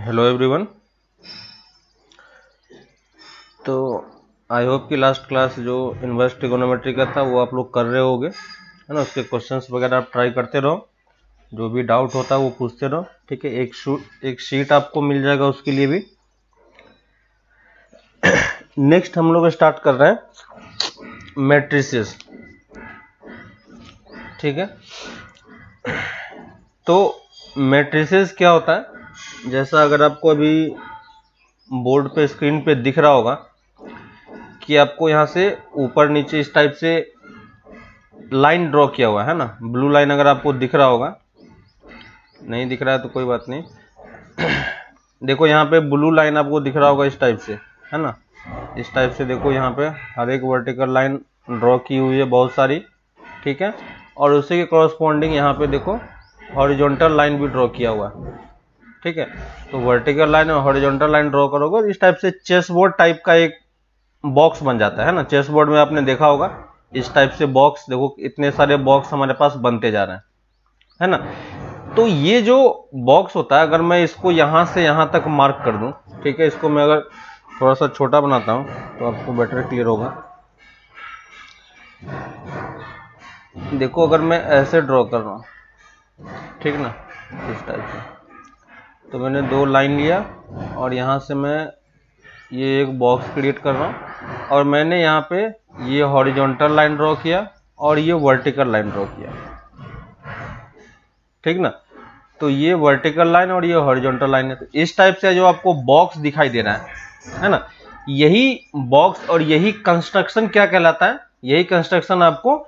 Hello everyone. तो I hope कि last class जो इनवर्स ट्रिगोनोमेट्री का था वो आप लोग कर रहे होगे, है ना। उसके क्वेश्चंस वगैरह आप ट्राई करते रहो, जो भी डाउट होता है वो पूछते रहो, ठीक है। एक शीट आपको मिल जाएगा उसके लिए भी। नेक्स्ट हम लोग स्टार्ट कर रहे हैं मैट्रिसेस, ठीक है। तो मैट्रिसेस क्या होता है, जैसा अगर आपको अभी बोर्ड पे स्क्रीन पे दिख रहा होगा कि आपको यहाँ से ऊपर नीचे इस टाइप से लाइन ड्रॉ किया हुआ है ना। ब्लू लाइन अगर आपको दिख रहा होगा, नहीं दिख रहा है तो कोई बात नहीं। देखो यहाँ पे ब्लू लाइन आपको दिख रहा होगा इस टाइप से, है ना। इस टाइप से देखो यहाँ पे हर एक वर्टिकल लाइन ड्रॉ की हुई है बहुत सारी, ठीक है। और उसी के कॉरस्पॉन्डिंग यहाँ पे देखो हॉरिजॉन्टल लाइन भी ड्रॉ किया हुआ है, ठीक है। तो वर्टिकल लाइन और हॉरिजॉन्टल लाइन ड्रॉ करोगे और इस टाइप से चेस बोर्ड टाइप का एक बॉक्स बन जाता है ना। चेस बोर्ड में आपने देखा होगा इस टाइप से बॉक्स, देखो इतने सारे बॉक्स हमारे पास बनते जा रहे हैं, है ना। तो ये जो बॉक्स होता है, अगर मैं इसको यहां से यहां तक मार्क कर दूं, ठीक है। इसको मैं अगर थोड़ा सा छोटा बनाता हूं तो आपको बेटर क्लियर होगा। देखो अगर मैं ऐसे ड्रॉ कर रहा हूं, ठीक ना, इस टाइप से, तो मैंने दो लाइन लिया और यहां से मैं ये एक बॉक्स क्रिएट कर रहा हूं और मैंने यहाँ पे ये हॉरिजॉन्टल लाइन ड्रॉ किया और ये वर्टिकल लाइन ड्रॉ किया, ठीक ना। तो ये वर्टिकल लाइन और ये हॉरिजॉन्टल लाइन है। तो इस टाइप से जो आपको बॉक्स दिखाई दे रहा है ना, यही बॉक्स और यही कंस्ट्रक्शन क्या कहलाता है, यही कंस्ट्रक्शन आपको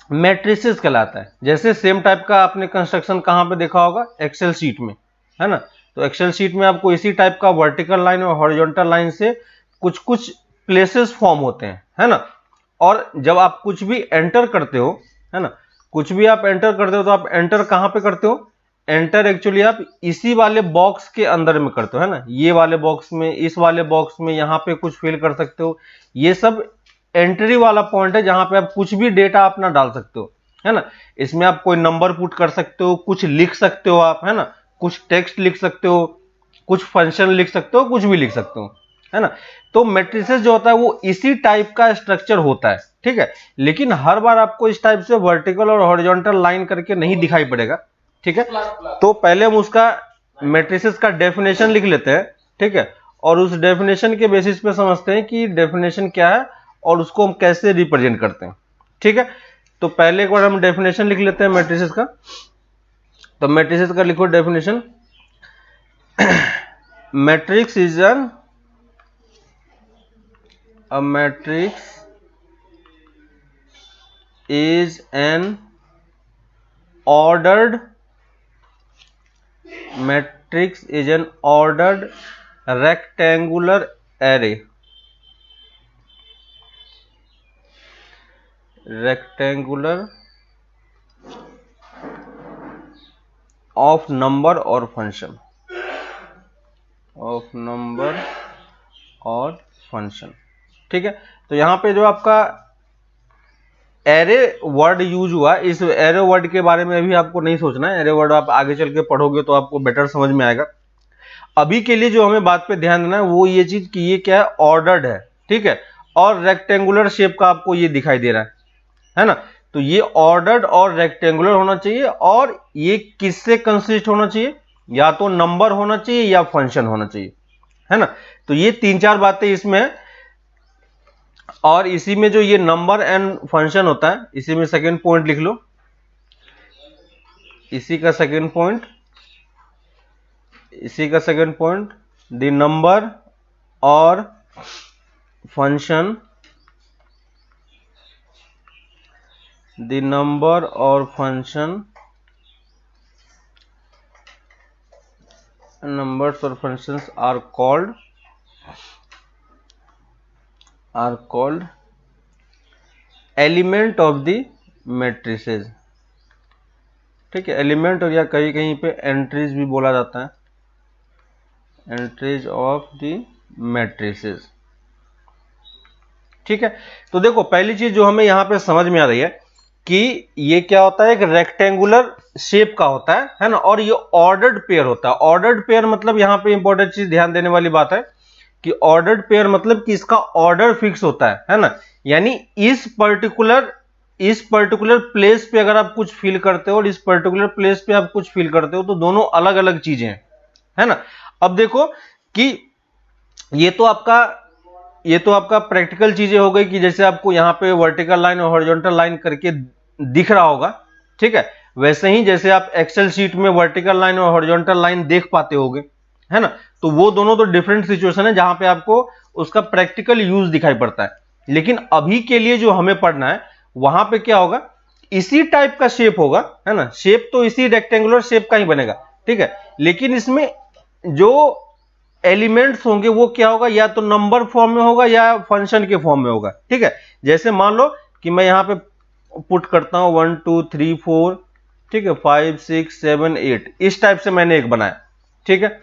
मैट्रिसेस कहलाता है। जैसे सेम टाइप का आपने कंस्ट्रक्शन कहां पे देखा होगा, एक्सेल शीट में, है ना। तो एक्सेल शीट में आपको इसी टाइप का वर्टिकल लाइन और हॉरिजॉन्टल लाइन से कुछ कुछ प्लेसेस फॉर्म होते हैं, है ना। और जब आप कुछ भी एंटर करते हो, है ना, कुछ भी आप एंटर करते हो तो आप एंटर कहां पे करते हो, एंटर एक्चुअली आप इसी वाले बॉक्स के अंदर में करते हो, है ना। ये वाले बॉक्स में, इस वाले बॉक्स में, यहां पे कुछ फिल कर सकते हो। ये सब एंट्री वाला पॉइंट है जहां पे आप कुछ भी डेटा अपना डाल सकते हो, है ना। इसमें आप कोई नंबर पुट कर सकते हो, कुछ लिख सकते हो आप, है ना, कुछ टेक्स्ट लिख सकते हो, कुछ फंक्शन लिख सकते हो, कुछ भी लिख सकते हो, है ना। तो मैट्रिसेस जो होता है वो इसी टाइप का स्ट्रक्चर होता है, ठीक है। लेकिन हर बार आपको इस टाइप से वर्टिकल और हॉरिजॉन्टल लाइन करके नहीं दिखाई पड़ेगा, ठीक है। तो पहले हम उसका मैट्रिसेस का डेफिनेशन लिख लेते हैं, ठीक है। और उस डेफिनेशन के बेसिस पे समझते हैं कि डेफिनेशन क्या है और उसको हम कैसे रिप्रेजेंट करते हैं, ठीक है। तो पहले एक बार हम डेफिनेशन लिख लेते हैं मैट्रिसेस का। तो मैट्रिसेस का लिखो definition. Matrix is a matrix is an ordered matrix is an ordered rectangular array of number or function ठीक है। तो यहां पे जो आपका एरे वर्ड यूज हुआ, इस एरे वर्ड के बारे में अभी आपको नहीं सोचना है। एरे वर्ड आप आगे चल के पढ़ोगे तो आपको बेटर समझ में आएगा। अभी के लिए जो हमें बात पे ध्यान देना है वो ये चीज कि ये क्या है, ऑर्डर्ड है, ठीक है। और रेक्टेंगुलर शेप का आपको ये दिखाई दे रहा है ना। तो ये ऑर्डर्ड और रेक्टेंगुलर होना चाहिए और ये किससे कंसिस्ट होना चाहिए, या तो नंबर होना चाहिए या फंक्शन होना चाहिए, है ना। तो ये तीन चार बातें इसमें है। और इसी में जो ये नंबर एंड फंक्शन होता है, इसी में सेकंड पॉइंट लिख लो, इसी का सेकंड पॉइंट, द नंबर और function, numbers or functions are called element of the matrices, ठीक है। एलिमेंट और या कहीं कहीं पे एंट्रीज भी बोला जाता है, एंट्रीज ऑफ द मैट्रिसेस, ठीक है। तो देखो पहली चीज जो हमें यहां पे समझ में आ रही है कि ये क्या होता है, एक रेक्टेंगुलर शेप का होता है ना, और ये ऑर्डर्ड पेयर होता है। ऑर्डर्ड पेयर मतलब यहाँ पे इंपॉर्टेंट चीज ध्यान देने वाली बात है कि ऑर्डर्ड पेयर मतलब कि इसका ऑर्डर फिक्स होता है ना, यानी इस पर्टिकुलर प्लेस पे अगर आप कुछ फील करते हो और इस पर्टिकुलर प्लेस पे आप कुछ फील करते हो तो दोनों अलग अलग चीजें हैं, है ना। अब देखो कि ये तो आपका प्रैक्टिकल चीजें हो गई कि जैसे आपको यहाँ पे वर्टिकल लाइन और हॉरिजॉन्टल लाइन करके दिख रहा होगा, ठीक है। वैसे ही जैसे आप एक्सेल शीट में वर्टिकल लाइन और हॉरिजॉन्टल लाइन देख पाते होगे, है ना, तो वो दोनों तो डिफरेंट सिचुएशन है जहां पे आपको उसका प्रैक्टिकल यूज दिखाई पड़ता है। लेकिन अभी के लिए जो हमें पढ़ना है वहां पे क्या होगा, इसी टाइप का शेप होगा, है ना, शेप तो इसी रेक्टेंगुलर शेप का ही बनेगा, ठीक है। लेकिन इसमें जो एलिमेंट्स होंगे वो क्या होगा, या तो नंबर फॉर्म में होगा या फंक्शन के फॉर्म में होगा, ठीक है। जैसे मान लो कि मैं यहां पे पुट करता हूं 1 2 3 4, ठीक है, 5 6 7 8, इस टाइप से मैंने एक बनाया, ठीक है।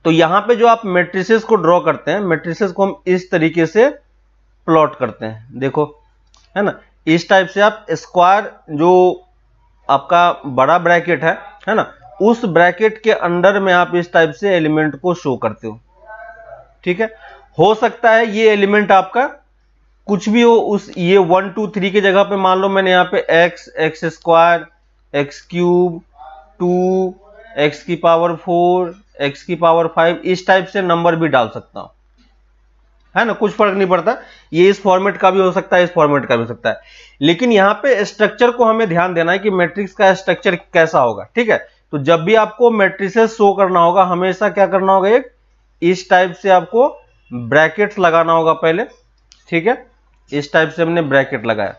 तो यहां पे जो आप मैट्रिसेस को ड्रॉ करते हैं, मैट्रिसेस को हम इस तरीके से प्लॉट करते हैं, देखो, है ना, इस टाइप से आप स्क्वायर जो आपका बड़ा ब्रैकेट है ना, उस ब्रैकेट के अंडर में आप इस टाइप से एलिमेंट को शो करते हो, ठीक है। हो सकता है ये एलिमेंट आपका कुछ भी हो, उस ये 1 2 3 की जगह पे मान लो मैंने यहाँ पे x square, x cube, 2, x की पावर 4, एक्स की पावर 5, इस टाइप से नंबर भी डाल सकता हूं, है ना, कुछ फर्क नहीं पड़ता। ये इस फॉर्मेट का भी हो सकता है, इस फॉर्मेट का भी हो सकता है। लेकिन यहाँ पे स्ट्रक्चर को हमें ध्यान देना है कि मैट्रिक्स का स्ट्रक्चर कैसा होगा, ठीक है। तो जब भी आपको मैट्रिसेस शो करना होगा हमेशा क्या करना होगा, एक इस टाइप से आपको ब्रैकेट्स लगाना होगा पहले, ठीक है। इस टाइप से हमने ब्रैकेट लगाया,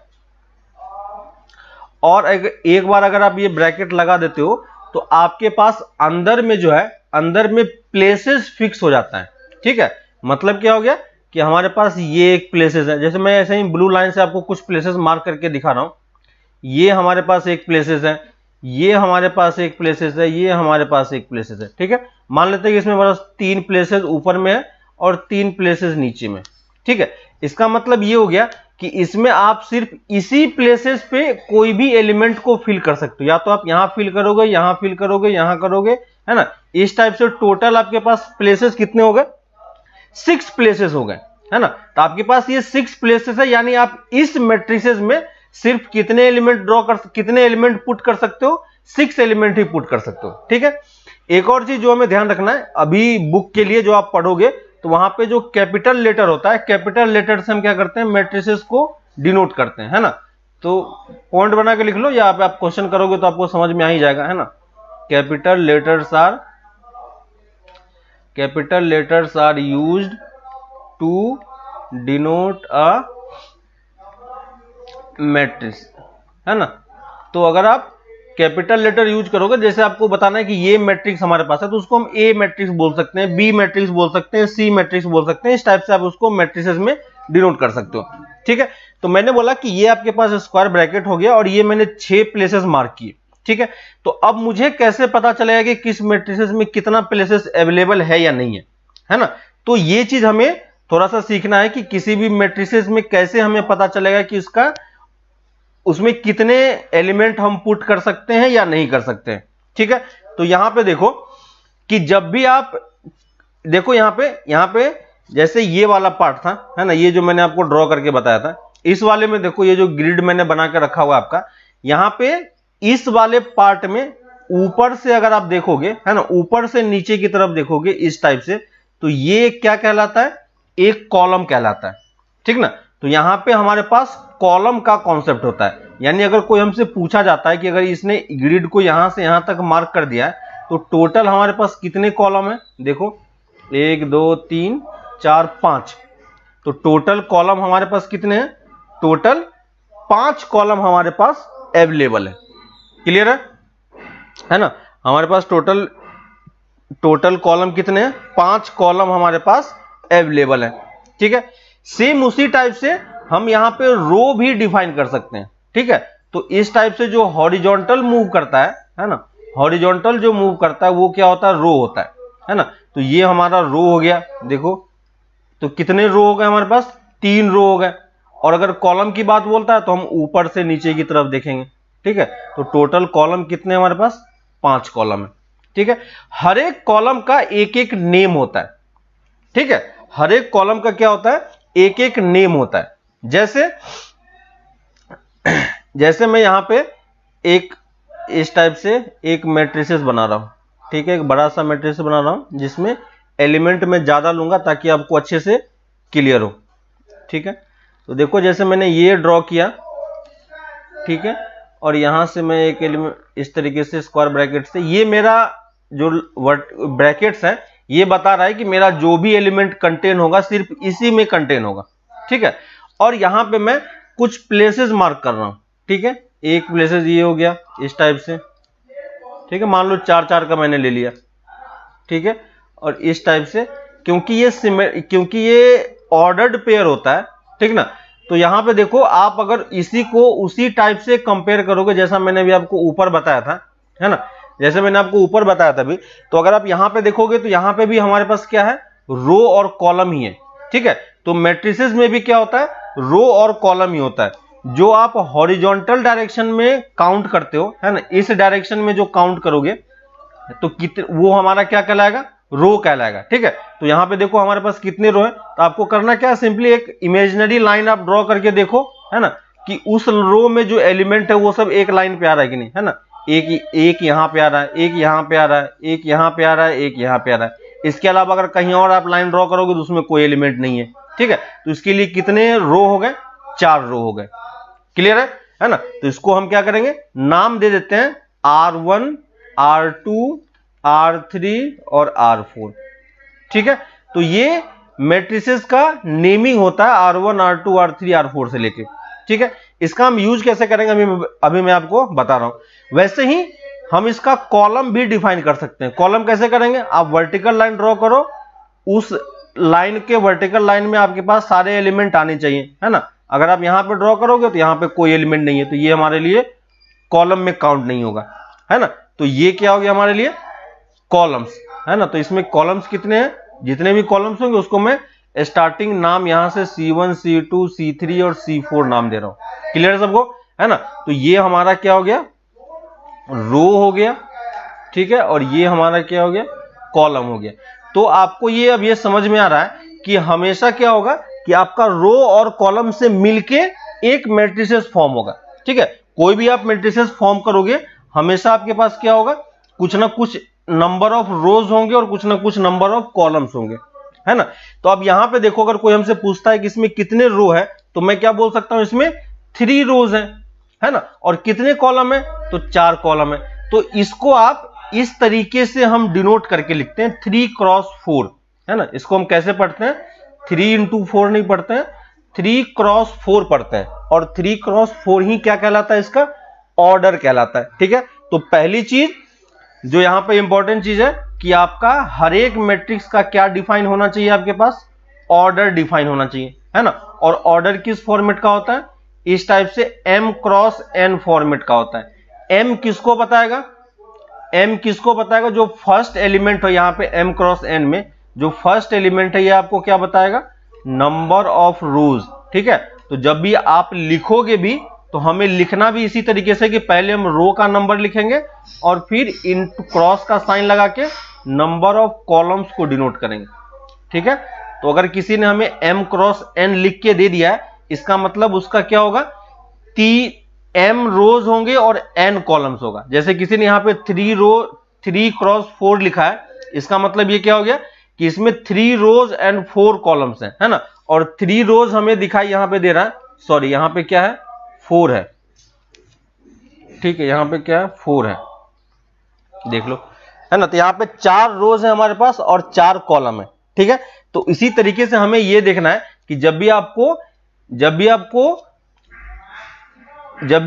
और एक बार अगर आप ये ब्रैकेट लगा देते हो तो आपके पास अंदर में जो है, अंदर में प्लेसेस फिक्स हो जाता है, ठीक है। मतलब क्या हो गया कि हमारे पास ये एक प्लेसेस है, जैसे मैं ऐसे ही ब्लू लाइन से आपको कुछ प्लेसेस मार्क करके दिखा रहा हूं, ये हमारे पास एक प्लेसेस है, ये हमारे पास एक प्लेसेस है, ये हमारे पास एक प्लेसेस है, ठीक है। मान लेते हैं कि इसमें हमारे पास 3 प्लेसेस ऊपर में है और 3 प्लेसेस नीचे में, ठीक है। इसका मतलब ये हो गया कि इसमें आप सिर्फ इसी प्लेसेस पे कोई भी एलिमेंट को फिल कर सकते हो, या तो आप यहां फिल करोगे, यहां फिल करोगे, यहां करोगे, है ना। इस टाइप से टोटल आपके पास प्लेसेस कितने हो गए, 6 प्लेसेस हो गए, है ना। तो आपके पास ये 6 प्लेसेस है, यानी आप इस मैट्रिसेस में सिर्फ कितने एलिमेंट पुट कर सकते हो, 6 एलिमेंट ही पुट कर सकते हो, ठीक है। एक और चीज जो हमें ध्यान रखना है, अभी बुक के लिए जो आप पढ़ोगे तो वहां पे जो कैपिटल लेटर होता है, कैपिटल लेटर से हम क्या करते हैं, मैट्रिसेस को डिनोट करते हैं, है ना। तो पॉइंट बना के लिख लो, या आप क्वेश्चन करोगे तो आपको समझ में आ ही जाएगा, है ना। Capital letters are used to denote a matrix, है ना। तो अगर आप कैपिटल लेटर यूज करोगे, जैसे आपको बताना है कि ये मैट्रिक्स हमारे पास है, तो उसको हम ए मैट्रिक्स बोल सकते हैं, बी मैट्रिक्स बोल सकते हैं, सी मैट्रिक्स बोल सकते हैं, इस टाइप से आप उसको मैट्रिसेस में डिनोट कर सकते हो, ठीक है। तो मैंने बोला कि ये आपके पास स्क्वायर ब्रैकेट हो गया और ये मैंने 6 प्लेसेस मार्क किए, ठीक है। तो अब मुझे कैसे पता चलेगा कि किस मैट्रिसेस में कितना प्लेसेस अवेलेबल है या नहीं है ना। तो ये चीज हमें थोड़ा सा सीखना है कि किसी भी मैट्रिसेस में कैसे हमें पता चलेगा कि उसमें कितने एलिमेंट हम पुट कर सकते हैं या नहीं कर सकते हैं, ठीक है। तो यहां पे देखो कि जब भी आप देखो यहां पे जैसे ये वाला पार्ट था, है ना, ये जो मैंने आपको ड्रॉ करके बताया था, इस वाले में देखो ये जो ग्रिड मैंने बना के रखा हुआ आपका, यहां पे इस वाले पार्ट में ऊपर से अगर आप देखोगे, है ना, ऊपर से नीचे की तरफ देखोगे इस टाइप से, तो ये क्या कहलाता है, एक कॉलम कहलाता है, ठीक ना। तो यहां पे हमारे पास कॉलम का कॉन्सेप्ट होता है, यानी अगर कोई हमसे पूछा जाता है कि अगर इसने ग्रिड को यहां से यहां तक मार्क कर दिया है तो टोटल हमारे पास कितने कॉलम है, देखो 1 2 3 4 5, तो टोटल कॉलम हमारे पास कितने हैं, टोटल 5 कॉलम हमारे पास अवेलेबल है। क्लियर है ना। हमारे पास टोटल कॉलम कितने हैं, 5 कॉलम हमारे पास अवेलेबल है, ठीक है। सेम उसी टाइप से हम यहां पे रो भी डिफाइन कर सकते हैं, ठीक है। तो इस टाइप से जो हॉरिजॉन्टल मूव करता है ना, हॉरिजॉन्टल जो मूव करता है वो क्या होता है, रो होता है ना। तो ये हमारा रो हो गया, देखो तो कितने रो हो गए हमारे पास, 3 रो हो गए। और अगर कॉलम की बात बोलता है तो हम ऊपर से नीचे की तरफ देखेंगे, ठीक है। तो टोटल कॉलम कितने हमारे पास, 5 कॉलम है, ठीक है। हर एक कॉलम का एक एक नेम होता है, ठीक है। हर एक कॉलम का क्या होता है, एक एक नेम होता है। जैसे मैं यहां पे एक इस टाइप से एक मैट्रिसेस बना रहा हूं, ठीक है। एक बड़ा सा मैट्रिक्स बना रहा हूं जिसमें एलिमेंट में ज्यादा लूंगा ताकि आपको अच्छे से क्लियर हो, ठीक है। तो देखो जैसे मैंने ये ड्रॉ किया, ठीक है, और यहां से मैं एक एलिमेंट इस तरीके से स्क्वायर ब्रैकेट से, ये मेरा जो ब्रैकेट्स है ये बता रहा है कि मेरा जो भी एलिमेंट कंटेन होगा सिर्फ इसी में कंटेन होगा, ठीक है। और यहां पे मैं कुछ प्लेसेस मार्क कर रहा हूं, ठीक है। एक प्लेसेस ये हो गया इस टाइप से, ठीक है। मान लो 4-4 का मैंने ले लिया, ठीक है। और इस टाइप से, क्योंकि ये ऑर्डर्ड पेयर होता है, ठीक ना। तो यहां पे देखो आप अगर इसी को उसी टाइप से कंपेयर करोगे जैसा मैंने भी आपको ऊपर बताया था, है ना, जैसे मैंने आपको ऊपर बताया था भी, तो अगर आप यहां पे देखोगे तो यहां पे भी हमारे पास क्या है, रो और कॉलम ही है, ठीक है। तो मैट्रिसेस में भी क्या होता है, रो और कॉलम ही होता है। जो आप हॉरिजॉन्टल डायरेक्शन में काउंट करते हो, है ना, इस डायरेक्शन में जो काउंट करोगे तो वो हमारा क्या कहलाएगा, रो कहलाएगा, ठीक है। तो यहां पे देखो हमारे पास कितने रो है, तो आपको करना क्या है, सिंपली एक इमेजिनरी लाइन आप ड्रॉ करके देखो, है ना, कि उस रो में जो एलिमेंट है वो सब एक लाइन पे आ रहा है कि नहीं, है ना। एक यहां पे आ रहा है, एक यहां पे आ रहा है, एक यहां पे आ रहा है, एक यहां पे आ रहा है। इसके अलावा अगर कहीं और आप लाइन ड्रॉ करोगे तो उसमें कोई एलिमेंट नहीं है, ठीक है। तो इसके लिए कितने रो हो गए, 4 रो हो गए, क्लियर है ना। तो इसको हम क्या करेंगे, नाम दे देते हैं R1, R2, R3 और R4, ठीक है। तो ये मैट्रिसेस का नेमिंग होता है R1, R2, R3, R4 से लेके, ठीक है। इसका हम यूज कैसे करेंगे अभी मैं आपको बता रहा हूं। वैसे ही हम इसका कॉलम भी डिफाइन कर सकते हैं। कॉलम कैसे करेंगे, आप वर्टिकल लाइन ड्रॉ करो, उस लाइन के वर्टिकल लाइन में आपके पास सारे एलिमेंट आने चाहिए, है ना। अगर आप यहां पे ड्रॉ करोगे तो यहां पे कोई एलिमेंट नहीं है, तो ये हमारे लिए कॉलम में काउंट नहीं होगा, है ना। तो ये क्या हो गया हमारे लिए, कॉलम्स, है ना। तो इसमें कॉलम्स कितने हैं, जितने भी कॉलम्स होंगे उसको मैं स्टार्टिंग नाम यहां से C1, C2, C3 और C4 नाम दे रहा हूं, क्लियर है सबको, है ना। तो ये हमारा क्या हो गया, रो हो गया, ठीक है। और ये हमारा क्या हो गया, कॉलम हो गया। तो आपको ये अब ये समझ में आ रहा है कि हमेशा क्या होगा कि आपका रो और कॉलम से मिलके एक मैट्रिसेस फॉर्म होगा, ठीक है। कोई भी आप मैट्रिसेस फॉर्म करोगे हमेशा आपके पास क्या होगा, कुछ ना कुछ नंबर ऑफ रोज होंगे और कुछ ना कुछ नंबर ऑफ कॉलम्स होंगे, है ना। तो अब यहां पे देखो अगर कोई हमसे पूछता है कि इसमें कितने रो है, तो मैं क्या बोल सकता हूं, इसमें 3 रोज है ना। और कितने कॉलम है, तो 4 कॉलम है। तो इसको आप इस तरीके से हम डिनोट करके लिखते हैं 3 क्रॉस 4, है ना। इसको हम कैसे पढ़ते हैं, 3 into 4 नहीं पढ़ते हैं, 3 क्रॉस 4 पढ़ते हैं। और 3 क्रॉस 4 ही क्या कहलाता है, इसका ऑर्डर कहलाता है, ठीक है। तो पहली चीज जो यहां पे इंपॉर्टेंट चीज है कि आपका हर एक मैट्रिक्स का क्या डिफाइन होना चाहिए, आपके पास ऑर्डर डिफाइन होना चाहिए, है ना। और ऑर्डर किस फॉर्मेट का होता है, इस टाइप से m क्रॉस n फॉर्मेट का होता है। m किसको बताएगा, m किसको बताएगा, जो फर्स्ट एलिमेंट हो यहां पे m क्रॉस n में जो फर्स्ट एलिमेंट है ये आपको क्या बताएगा, नंबर ऑफ रोज, ठीक है। तो जब भी आप लिखोगे भी तो हमें लिखना भी इसी तरीके से कि पहले हम रो का नंबर लिखेंगे और फिर इनटू क्रॉस का साइन लगा के नंबर ऑफ कॉलम्स को डिनोट करेंगे, ठीक है। तो अगर किसी ने हमें m क्रॉस n लिख के दे दिया है, इसका मतलब उसका क्या होगा, m रोज होंगे और n कॉलम्स होगा। जैसे किसी ने यहां पे 3 क्रॉस 4 लिखा है, इसका मतलब ये क्या हो गया कि इसमें 3 रोज एंड 4 कॉलम्स हैं, है ना। और 3 रोज हमें दिखाई यहां पे दे रहा है, सॉरी यहां पे क्या है, 4 है, ठीक है। यहां पे क्या है, 4 है, देख लो, है ना। तो यहां पे 4 रोज है हमारे पास और 4 कॉलम है, ठीक है। तो इसी तरीके से हमें यह देखना है कि जब भी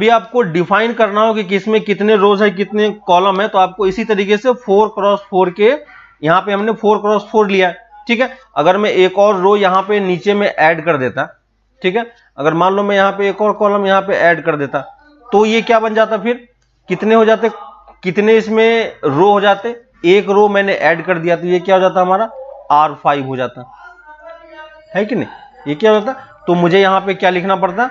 आपको डिफाइन करना हो कि किसमें कितने रोज है कितने कॉलम है, तो आपको इसी तरीके से 4 क्रॉस 4 के, यहां पे हमने 4 क्रॉस 4 लिया है, ठीक है। अगर मैं एक और रो यहां पे नीचे में ऐड कर देता, ठीक है, अगर मान लो मैं यहां पे एक और कॉलम यहां पे ऐड कर देता, तो ये क्या बन जाता, फिर कितने हो जाते, कितने इसमें रो हो जाते, एक रो मैंने ऐड कर दिया तो ये क्या हो जाता, हमारा R5 हो जाता है कि नहीं, ये क्या हो जाता तो मुझे यहां पे क्या लिखना पड़ता,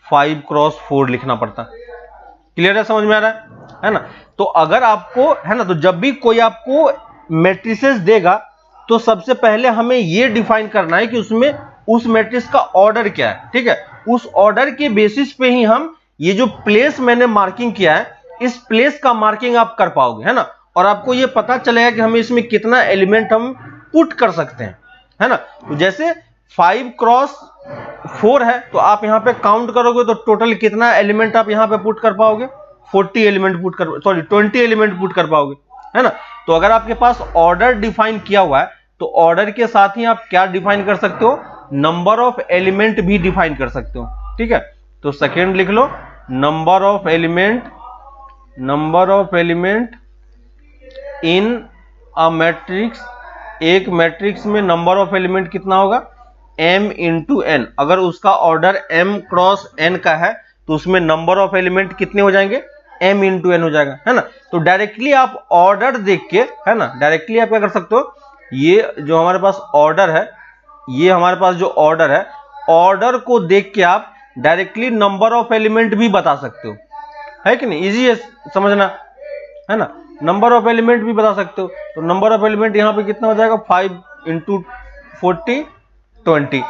5 क्रॉस 4 लिखना पड़ता। क्लियर है, समझ में आ रहा है ना। तो अगर आपको है ना, तो जब भी कोई आपको मैट्रिसेस देगा तो सबसे पहले हमें यह डिफाइन करना है कि उसमें उस मैट्रिक्स का ऑर्डर क्या है। ठीक है, उस ऑर्डर के बेसिस पे ही हम ये जो प्लेस मैंने मार्किंग किया है, इस प्लेस का मार्किंग आप कर पाओगे, है ना। और आपको ये पता चलेगा कि हमें इसमें कितना एलिमेंट हम पुट कर सकते हैं, है ना। तो जैसे 5 क्रॉस 4 है, तो आप यहां पे काउंट करोगे तो टोटल कितना एलिमेंट आप यहां पे पुट कर पाओगे, 40 एलिमेंट पुट कर, सॉरी 20 एलिमेंट पुट कर पाओगे, है ना। तो अगर आपके पास ऑर्डर डिफाइन किया हुआ है तो ऑर्डर के साथ ही आप क्या डिफाइन कर सकते हो, नंबर ऑफ एलिमेंट भी डिफाइन कर सकते हो। ठीक है, तो सेकेंड लिख लो, number of element in a matrix. एक मैट्रिक्स में नंबर ऑफ एलिमेंट कितना होगा, m इंटू एन। अगर उसका ऑर्डर m क्रॉस n का है तो उसमें नंबर ऑफ एलिमेंट कितने हो जाएंगे, m इंटू एन हो जाएगा, है ना। तो डायरेक्टली आप ऑर्डर देख के, है ना, डायरेक्टली आप क्या कर सकते हो, ये जो हमारे पास ऑर्डर है, ये हमारे पास जो ऑर्डर है, ऑर्डर को देख के आप डायरेक्टली नंबर ऑफ एलिमेंट भी बता सकते हो, है कि नहीं। इजी है समझना, है ना। नंबर ऑफ एलिमेंट भी बता सकते हो। तो नंबर ऑफ एलिमेंट यहां पे कितना हो जाएगा, 5 इंटू 40 20,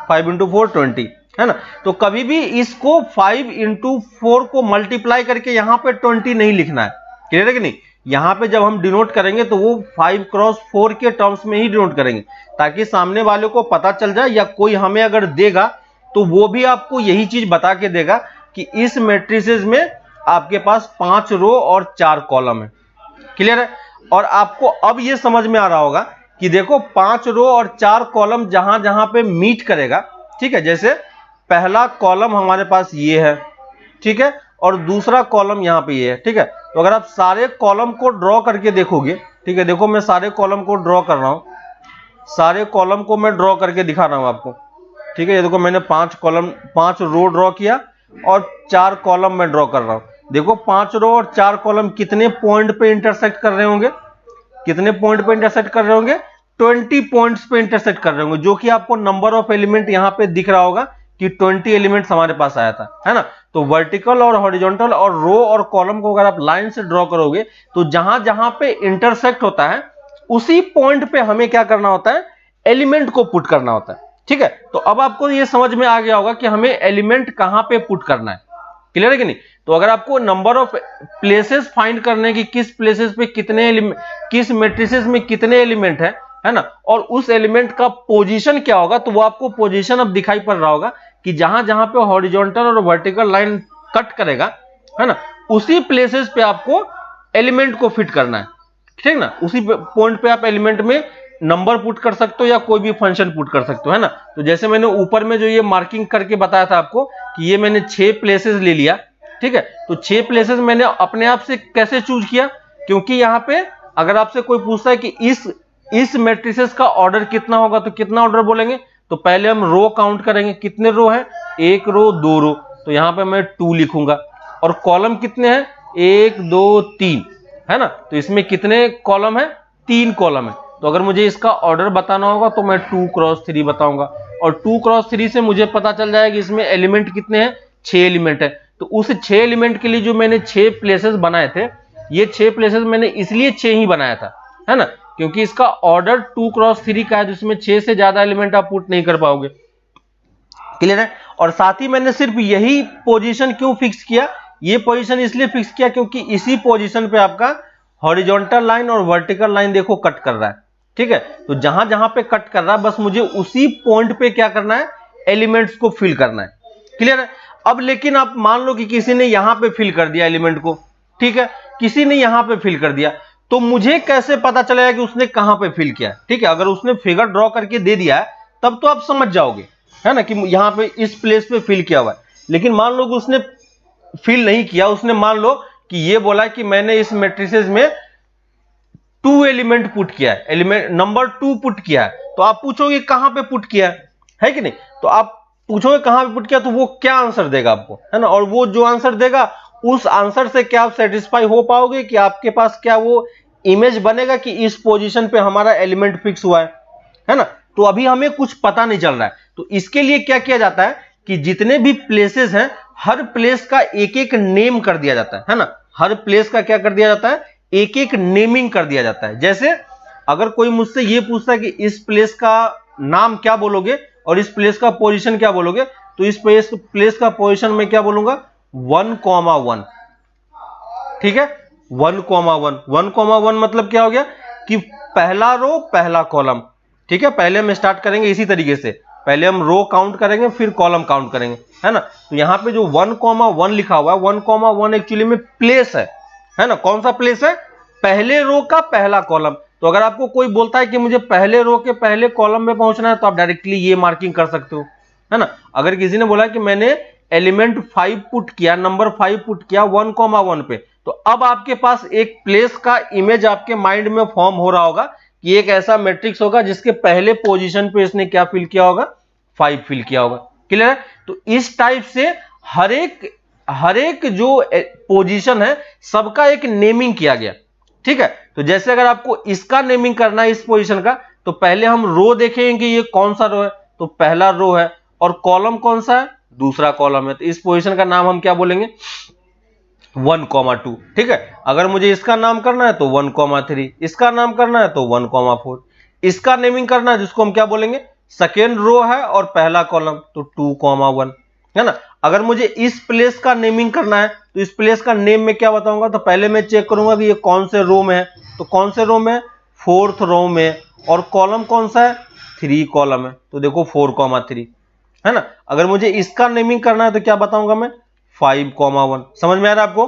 5 इंटू 4 20, है ना। तो कभी भी इसको 5 इंटू 4 को मल्टीप्लाई करके यहां पे 20 नहीं लिखना है। क्लियर है कि नहीं। यहां पे जब हम डिनोट करेंगे तो वो 5 क्रॉस 4 के टर्म्स में ही डिनोट करेंगे, ताकि सामने वाले को पता चल जाए, या कोई हमें अगर देगा तो वो भी आपको यही चीज बता के देगा कि इस मैट्रिसेस में आपके पास 5 रो और 4 कॉलम है। क्लियर है। और आपको अब ये समझ में आ रहा होगा कि देखो 5 रो और 4 कॉलम जहां जहां पे मीट करेगा, ठीक है, जैसे पहला कॉलम हमारे पास ये है, ठीक है, और दूसरा कॉलम यहां पे ये है, ठीक है। तो अगर आप सारे कॉलम को ड्रॉ करके देखोगे, ठीक है, देखो मैं सारे कॉलम को ड्रॉ कर रहा हूं, सारे कॉलम को मैं ड्रॉ करके दिखा रहा हूं आपको, ठीक है। ये देखो मैंने 5 रो ड्रॉ किया और 4 कॉलम मैं ड्रॉ कर रहा हूं। देखो 5 रो और 4 कॉलम कितने पॉइंट पे इंटरसेक्ट कर रहे होंगे, कितने पॉइंट पे इंटरसेक्ट कर रहे होंगे, 20 पॉइंट्स पे इंटरसेक्ट कर रहे होंगे, जो कि आपको नंबर ऑफ एलिमेंट यहां पे दिख रहा होगा कि 20 एलिमेंट्स हमारे पास आया था, है ना। तो वर्टिकल और हॉरिजॉन्टल और रो और कॉलम को अगर आप लाइन से ड्रॉ करोगे तो जहां जहां पे इंटरसेक्ट होता है उसी पॉइंट पे हमें क्या करना होता है, एलिमेंट को पुट करना होता है। ठीक है, तो अब आपको ये समझ में आ गया होगा कि हमें एलिमेंट कहां पे पुट करना है। क्लियर है कि नहीं। तो अगर आपको नंबर ऑफ प्लेसेस फाइंड करने की, किस प्लेसेस पे कितने एलिमेंट, किस मैट्रिसेस में कितने एलिमेंट है ना, और उस एलिमेंट का पोजीशन क्या होगा, तो वो आपको पोजीशन अब दिखाई पड़ रहा होगा कि जहां जहां पे हॉरिजॉन्टल और वर्टिकल लाइन कट करेगा, है ना, उसी प्लेसेस पे आपको एलिमेंट को फिट करना है। ठीक ना, उसी पॉइंट पे आप एलिमेंट में नंबर पुट कर सकते हो या कोई भी फंक्शन पुट कर सकते हो, है ना। तो जैसे मैंने ऊपर में जो ये मार्किंग करके बताया था आपको कि ये मैंने 6 प्लेसेस ले लिया, ठीक है। तो 6 प्लेसेस मैंने अपने आप से कैसे चूज किया, क्योंकि यहाँ पे अगर आपसे कोई पूछता है कि इस मैट्रिसेस का ऑर्डर कितना होगा, तो कितना ऑर्डर बोलेंगे, तो पहले हम रो काउंट करेंगे, कितने रो है, 1 रो 2 रो, तो यहाँ पे मैं 2 लिखूंगा। और कॉलम कितने हैं, 1 2 3, है ना। तो इसमें कितने कॉलम है, 3 कॉलम है। तो अगर मुझे इसका ऑर्डर बताना होगा तो मैं 2 क्रॉस 3 बताऊंगा, और 2 क्रॉस 3 से मुझे पता चल जाएगा कि इसमें एलिमेंट कितने हैं, 6 एलिमेंट है। तो उस 6 एलिमेंट के लिए जो मैंने 6 प्लेसेस बनाए थे, ये 6 प्लेसेस मैंने इसलिए 6 ही बनाया था, है ना, क्योंकि इसका ऑर्डर 2 क्रॉस 3 का है, जिसमें 6 से ज्यादा एलिमेंट आप पुट नहीं कर पाओगे। क्लियर है। और साथ ही मैंने सिर्फ यही पोजीशन क्यों फिक्स किया, ये पोजीशन इसलिए फिक्स किया क्योंकि इसी पोजीशन पे आपका हॉरिजॉन्टल लाइन और वर्टिकल लाइन देखो कट कर रहा है। ठीक है, तो जहां जहां पे कट कर रहा है बस मुझे उसी पॉइंट पे क्या करना है, एलिमेंट्स को फिल करना है। क्लियर है। अब लेकिन आप मान लो कि किसी ने यहां पे फिल कर दिया एलिमेंट को, ठीक है, किसी ने यहां पे फिल कर दिया, तो मुझे कैसे पता चलेगा कि उसने कहां पे फिल किया। ठीक है, अगर उसने फिगर ड्रॉ करके दे दिया है तब तो आप समझ जाओगे, है ना, कि यहां पे इस प्लेस पे फिल किया हुआ है। लेकिन मान लो कि उसने फिल नहीं किया, उसने मान लो कि ये बोला कि मैंने इस मैट्रिसेस में 2 एलिमेंट पुट किया है, एलिमेंट नंबर 2 पुट किया है, तो आप पूछोगे कहां पे पुट किया है कि नहीं। तो आप पूछोगे कहां पे पुट किया, तो वो क्या आंसर देगा आपको, है ना, और वो जो आंसर देगा उस आंसर से क्या आप सेटिस्फाई हो पाओगे कि आपके पास क्या वो इमेज बनेगा कि इस पोजीशन पे हमारा एलिमेंट फिक्स हुआ है ना। तो अभी हमें कुछ पता नहीं चल रहा है, तो इसके लिए क्या किया जाता है कि जितने भी प्लेसेस हैं हर प्लेस का एक एक नेम कर दिया जाता है ना। हर प्लेस का क्या कर दिया जाता है, एक एक नेमिंग कर दिया जाता है। जैसे अगर कोई मुझसे ये पूछता है कि इस प्लेस का नाम क्या बोलोगे और इस प्लेस का पोजीशन क्या बोलोगे, तो इस प्लेस का पोजीशन में क्या बोलूंगा 1,1। ठीक है, 1,1 1,1 मतलब क्या हो गया कि पहला रो पहला कॉलम। ठीक है, पहले हम स्टार्ट करेंगे इसी तरीके से, पहले हम रो काउंट करेंगे फिर कॉलम काउंट करेंगे, है ना। तो यहां पे जो 1,1 लिखा हुआ है 1,1 एक्चुअली में प्लेस है ना। कौन सा प्लेस है, पहले रो का पहला कॉलम। तो अगर आपको कोई बोलता है कि मुझे पहले रो के पहले कॉलम में पहुंचना है तो आप डायरेक्टली ये मार्किंग कर सकते हो, है ना। अगर किसी ने बोला कि मैंने एलिमेंट 5 पुट किया, नंबर 5 पुट किया 1,1 पे, तो अब आपके पास एक प्लेस का इमेज आपके माइंड में फॉर्म हो रहा होगा कि एक ऐसा मैट्रिक्स होगा जिसके पहले पोजीशन पे इसने क्या फिल किया होगा, 5 फिल किया होगा। क्लियर है। तो इस टाइप से हर एक जो पोजीशन है सबका एक नेमिंग किया गया। ठीक है, तो जैसे अगर आपको इसका नेमिंग करना है इस पोजीशन का, तो पहले हम रो देखेंगे कि ये कौन सा रो है, तो पहला रो है, और कॉलम कौन सा है, दूसरा कॉलम है। तो इस पोजीशन का नाम हम क्या बोलेंगे 1,2। ठीक है, अगर मुझे इसका नाम करना है तो 1,3, इसका नाम करना है तो 1,4, इसका नेमिंग करना है जिसको हम क्या बोलेंगे सेकेंड रो है और पहला कॉलम, तो 2,1, है ना। अगर मुझे इस प्लेस का नेमिंग करना है तो इस प्लेस का नेम में क्या बताऊंगा, तो पहले मैं चेक करूंगा कि ये कौन से रो में है, तो कौन से रो में, 4th रो में, और कॉलम कौन सा है, 3 कॉलम है, तो देखो 4,3, है ना। अगर मुझे इसका नेमिंग करना है तो क्या बताऊंगा मैं 5,1। समझ में आ रहा है आपको,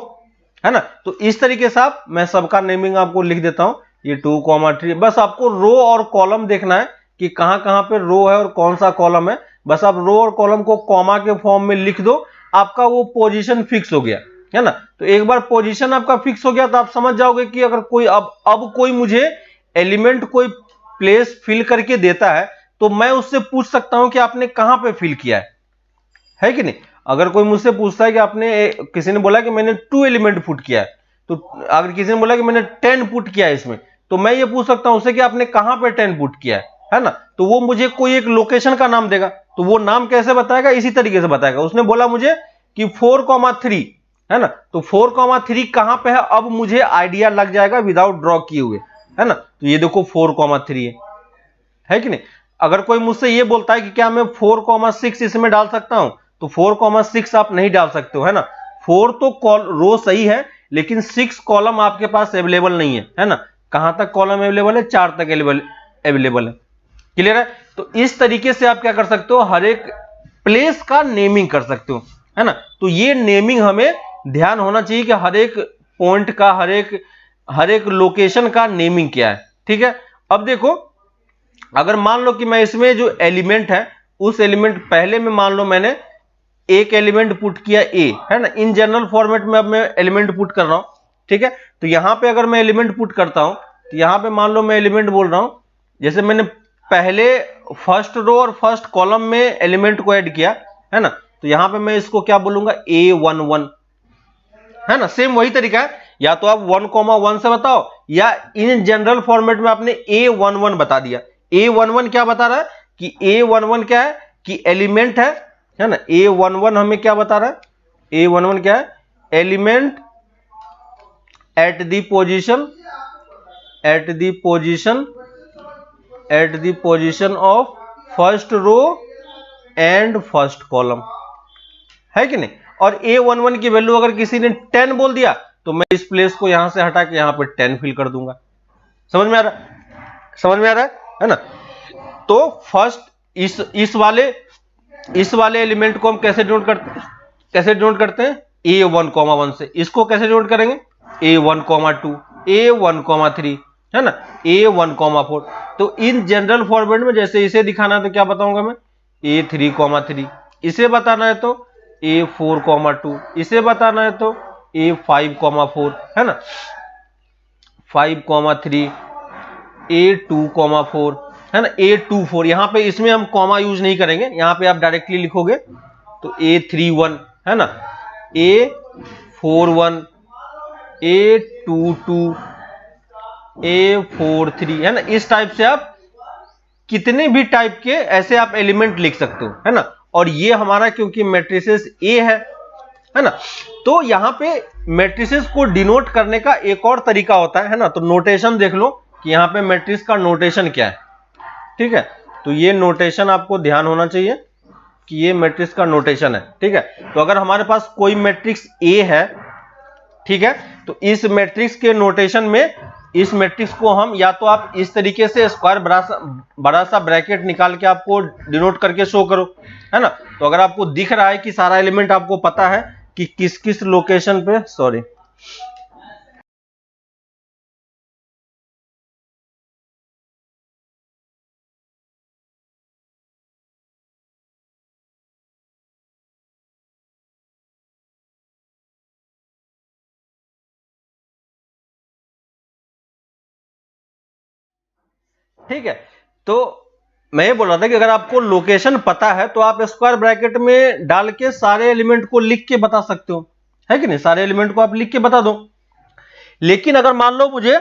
है ना। तो इस तरीके से आप, मैं सबका नेमिंग आपको लिख देता हूं, ये 2,3। बस आपको रो और कॉलम देखना है कि कहां कहां पे रो है और कौन सा कॉलम है। बस आप रो और कॉलम को कॉमा के फॉर्म में लिख दो, आपका वो पोजीशन फिक्स हो गया, है ना। तो एक बार पोजीशन आपका फिक्स हो गया तो आप समझ जाओगे कि अगर कोई अब कोई मुझे एलिमेंट कोई प्लेस फिल करके देता है तो मैं उससे पूछ सकता हूं कि आपने कहां पे फिल किया है कि नहीं। अगर कोई मुझसे पूछता है कि आपने, किसी ने बोला कि मैंने 2 एलिमेंट पुट किया है, तो अगर किसी ने बोला कि मैंने 10 पुट किया है इसमें, तो मैं ये पूछ सकता हूं उससे कि आपने कहां पे 10 पुट किया है ना। तो वो मुझे कोई एक लोकेशन का नाम देगा, तो वो नाम कैसे बताएगा, इसी तरीके से बताएगा। उसने बोला मुझे कि 4,3, है ना, तो 4,3 कहां पे है, अब मुझे आइडिया लग जाएगा विदाउट ड्रॉ किए हुए, है ना। तो ये देखो 4,3 है कि नहीं। अगर कोई मुझसे ये बोलता है कि क्या मैं 4,6 इसमें डाल सकता हूं, तो 4,6 आप नहीं डाल सकते हो, है ना। 4 तो रो सही है, लेकिन 6 कॉलम आपके पास अवेलेबल नहीं है ना। कहां तक कॉलम अवेलेबल है, 4 तक अवेलेबल है। क्लियर है। तो इस तरीके से आप क्या कर सकते हो, हर एक प्लेस का नेमिंग कर सकते हो, है ना। तो ये नेमिंग हमें ध्यान होना चाहिए कि हर एक पॉइंट का, हर एक लोकेशन का नेमिंग क्या है। ठीक है, अब देखो, अगर मान लो कि मैं इसमें जो एलिमेंट है उस एलिमेंट, पहले में मान लो मैंने एक एलिमेंट पुट किया ए, है ना। इन जनरल फॉर्मेट में अब मैं एलिमेंट पुट कर रहा हूं। ठीक है, तो यहां पे अगर मैं एलिमेंट पुट करता हूं तो यहां पे मान लो मैं एलिमेंट बोल रहा हूं, जैसे मैंने पहले फर्स्ट रो और फर्स्ट कॉलम में एलिमेंट को ऐड किया, है ना। तो यहां पे मैं इसको क्या बोलूंगा A11, है ना। सेम वही तरीका है, या तो आप 1,1 से बताओ, या इन जनरल फॉर्मेट में आपने A11 बता दिया। A11 क्या बता रहा है कि A11 क्या है कि एलिमेंट है ना। A11 हमें क्या बता रहा है, A11 क्या है, element at the position of first row and first column, है कि नहीं। और A11 की वैल्यू अगर किसी ने 10 बोल दिया तो मैं इस प्लेस को यहां से हटा के यहां पे 10 फिल कर दूंगा। समझ में आ रहा है ना। तो फर्स्ट इस वाले एलिमेंट को हम कैसे डिनोट करते हैं A1,1 से। इसको कैसे डिनोट करेंगे A1,2, A1,3, है ना, A1,4। तो इन जनरल फॉर्मेट में जैसे इसे दिखाना है तो क्या बताऊंगा मैं A3,3, इसे बताना है तो A4,2, इसे बताना है तो A5,4, है ना, 5,3, A2,4, है ना, A24। यहां पे इसमें हम कॉमा यूज नहीं करेंगे, यहां पे आप डायरेक्टली लिखोगे तो A31, है ना, A41, A22, A43, है ना। इस टाइप से आप कितने भी टाइप के ऐसे आप एलिमेंट लिख सकते हो, है ना। और ये हमारा क्योंकि मैट्रिसेस ए है ना, तो यहां पे मैट्रिसेस को डिनोट करने का एक और तरीका होता है ना। तो नोटेशन देख लो कि यहां पे मैट्रिक्स का नोटेशन क्या है, ठीक है। तो ये नोटेशन आपको ध्यान होना चाहिए कि ये मैट्रिक्स का नोटेशन है, ठीक है। तो अगर हमारे पास कोई मैट्रिक्स ए है, ठीक है, तो इस मैट्रिक्स के नोटेशन में इस मैट्रिक्स को हम या तो आप इस तरीके से स्क्वायर बड़ा सा ब्रैकेट निकाल के आपको डिनोट करके शो करो, है ना। तो अगर आपको दिख रहा है कि सारा एलिमेंट आपको पता है कि किस किस लोकेशन पे, सॉरी, ठीक है। तो मैं ये बोल रहा था कि अगर आपको लोकेशन पता है तो आप स्क्वायर ब्रैकेट में डाल के सारे एलिमेंट को लिख के बता सकते हो, है कि नहीं। सारे एलिमेंट को आप लिख के बता दो। लेकिन अगर मान लो मुझे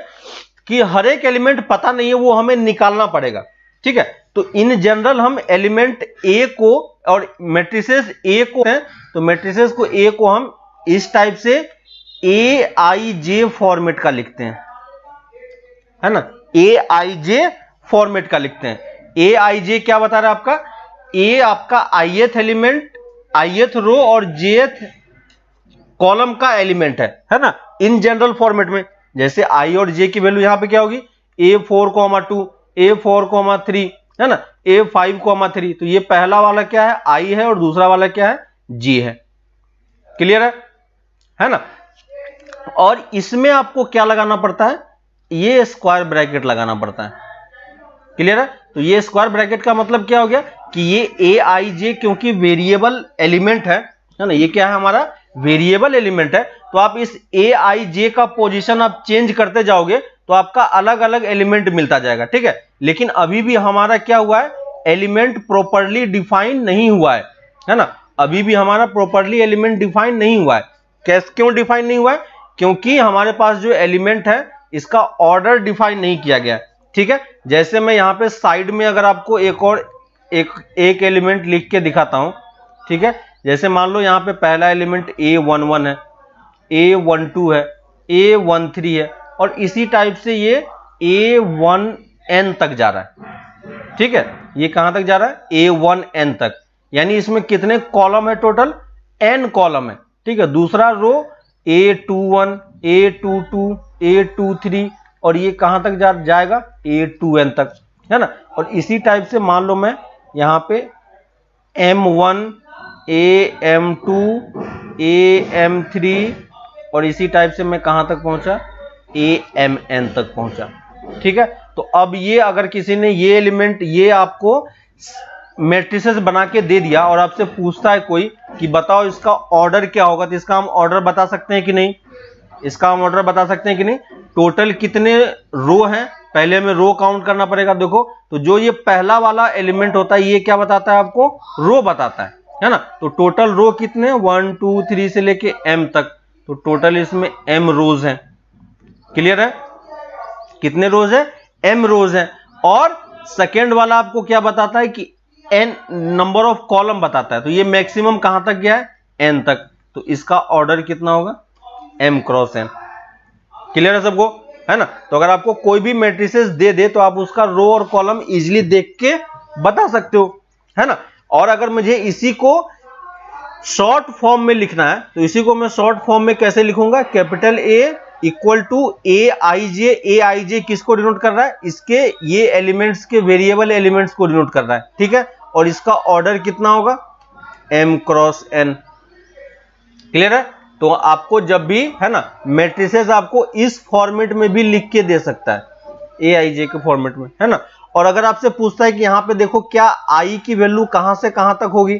कि हर एक एलिमेंट पता नहीं है, वो हमें निकालना पड़ेगा, ठीक है। तो इन जनरल हम एलिमेंट ए को और मैट्रिसेस ए को हैं, तो मैट्रिसेस को ए को हम इस टाइप से ए आई जे फॉर्मेट का लिखते हैं, है ना। ए आई जे फॉर्मेट का लिखते हैं। ए आई जे क्या बता रहा है आपका, ए आपका आईएथ एलिमेंट, आईएथ रो और जेथ कॉलम का एलिमेंट है ना, इन जनरल फॉर्मेट में। जैसे आई और जे की वैल्यू यहां पे क्या होगी, A4,2, A4,3, है ना, A5,3। तो ये पहला वाला क्या है, आई है, और दूसरा वाला क्या है, जी है। क्लियर है ना। और इसमें आपको क्या लगाना पड़ता है, ये स्क्वायर ब्रैकेट लगाना पड़ता है। क्लियर है। तो ये स्क्वायर ब्रैकेट का मतलब क्या हो गया कि ये ए आई जे क्योंकि वेरिएबल एलिमेंट है ना, ये क्या है हमारा वेरिएबल एलिमेंट है। तो आप इस ए आई जे का पोजीशन आप चेंज करते जाओगे तो आपका अलग अलग एलिमेंट मिलता जाएगा, ठीक है। लेकिन अभी भी हमारा क्या हुआ है, एलिमेंट प्रॉपर्ली डिफाइन नहीं हुआ है ना। अभी भी हमारा प्रॉपर्ली एलिमेंट डिफाइन नहीं हुआ है। कैसे, क्यों डिफाइन नहीं हुआ है, क्योंकि हमारे पास जो एलिमेंट है इसका ऑर्डर डिफाइन नहीं किया गया, ठीक है। जैसे मैं यहां पे साइड में अगर आपको एक एलिमेंट लिख के दिखाता हूं, ठीक है। जैसे मान लो यहां पे पहला एलिमेंट A11 है, A12 है, A13 है, और इसी टाइप से ये A1n तक जा रहा है, ठीक है। ये कहां तक जा रहा है, A1n तक। यानी इसमें कितने कॉलम है, टोटल n कॉलम है, ठीक है। दूसरा रो A21, A22, A23, और ये कहां तक जाएगा, A2n तक, है ना। और इसी टाइप से मान लो मैं यहां पे M1, AM2, AM3, और इसी टाइप से मैं कहां तक पहुंचा, AMN तक पहुंचा, ठीक है। तो अब ये अगर किसी ने ये एलिमेंट, ये आपको मैट्रिसेस बना के दे दिया और आपसे पूछता है कोई कि बताओ इसका ऑर्डर क्या होगा, तो इसका हम ऑर्डर बता सकते हैं कि नहीं, इसका हम ऑर्डर बता सकते हैं कि नहीं। टोटल कितने रो हैं, पहले हमें रो काउंट करना पड़ेगा। देखो, तो जो ये पहला वाला एलिमेंट होता है ये क्या बताता है आपको, रो बताता है ना। तो टोटल रो कितने, 1 2 3 से लेके m तक, तो टोटल इसमें m रोज हैं। क्लियर है, कितने रोज है, m रोज है। और सेकेंड वाला आपको क्या बताता है कि n नंबर ऑफ कॉलम बताता है। तो ये मैक्सिमम कहां तक गया है, n तक। तो इसका ऑर्डर कितना होगा, m क्रॉस n। क्लियर है सबको, है ना। तो अगर आपको कोई भी मैट्रिसेस दे दे तो आप उसका रो और कॉलम इजीली देख के बता सकते हो, है ना। और अगर मुझे इसी को शॉर्ट फॉर्म में लिखना है तो इसी को मैं शॉर्ट फॉर्म में कैसे लिखूंगा, कैपिटल A इक्वल टू ए आई जे किसको डिनोट कर रहा है, इसके ये एलिमेंट्स के वेरिएबल एलिमेंट्स को डिनोट कर रहा है, ठीक है। और इसका ऑर्डर कितना होगा, m क्रॉस n। क्लियर है। तो आपको जब भी, है ना, मैट्रिसेस आपको इस फॉर्मेट में भी लिख के दे सकता है, ए आई जे के फॉर्मेट में, है ना। और अगर आपसे पूछता है कि यहां पे देखो क्या आई की वैल्यू कहां से कहां तक होगी,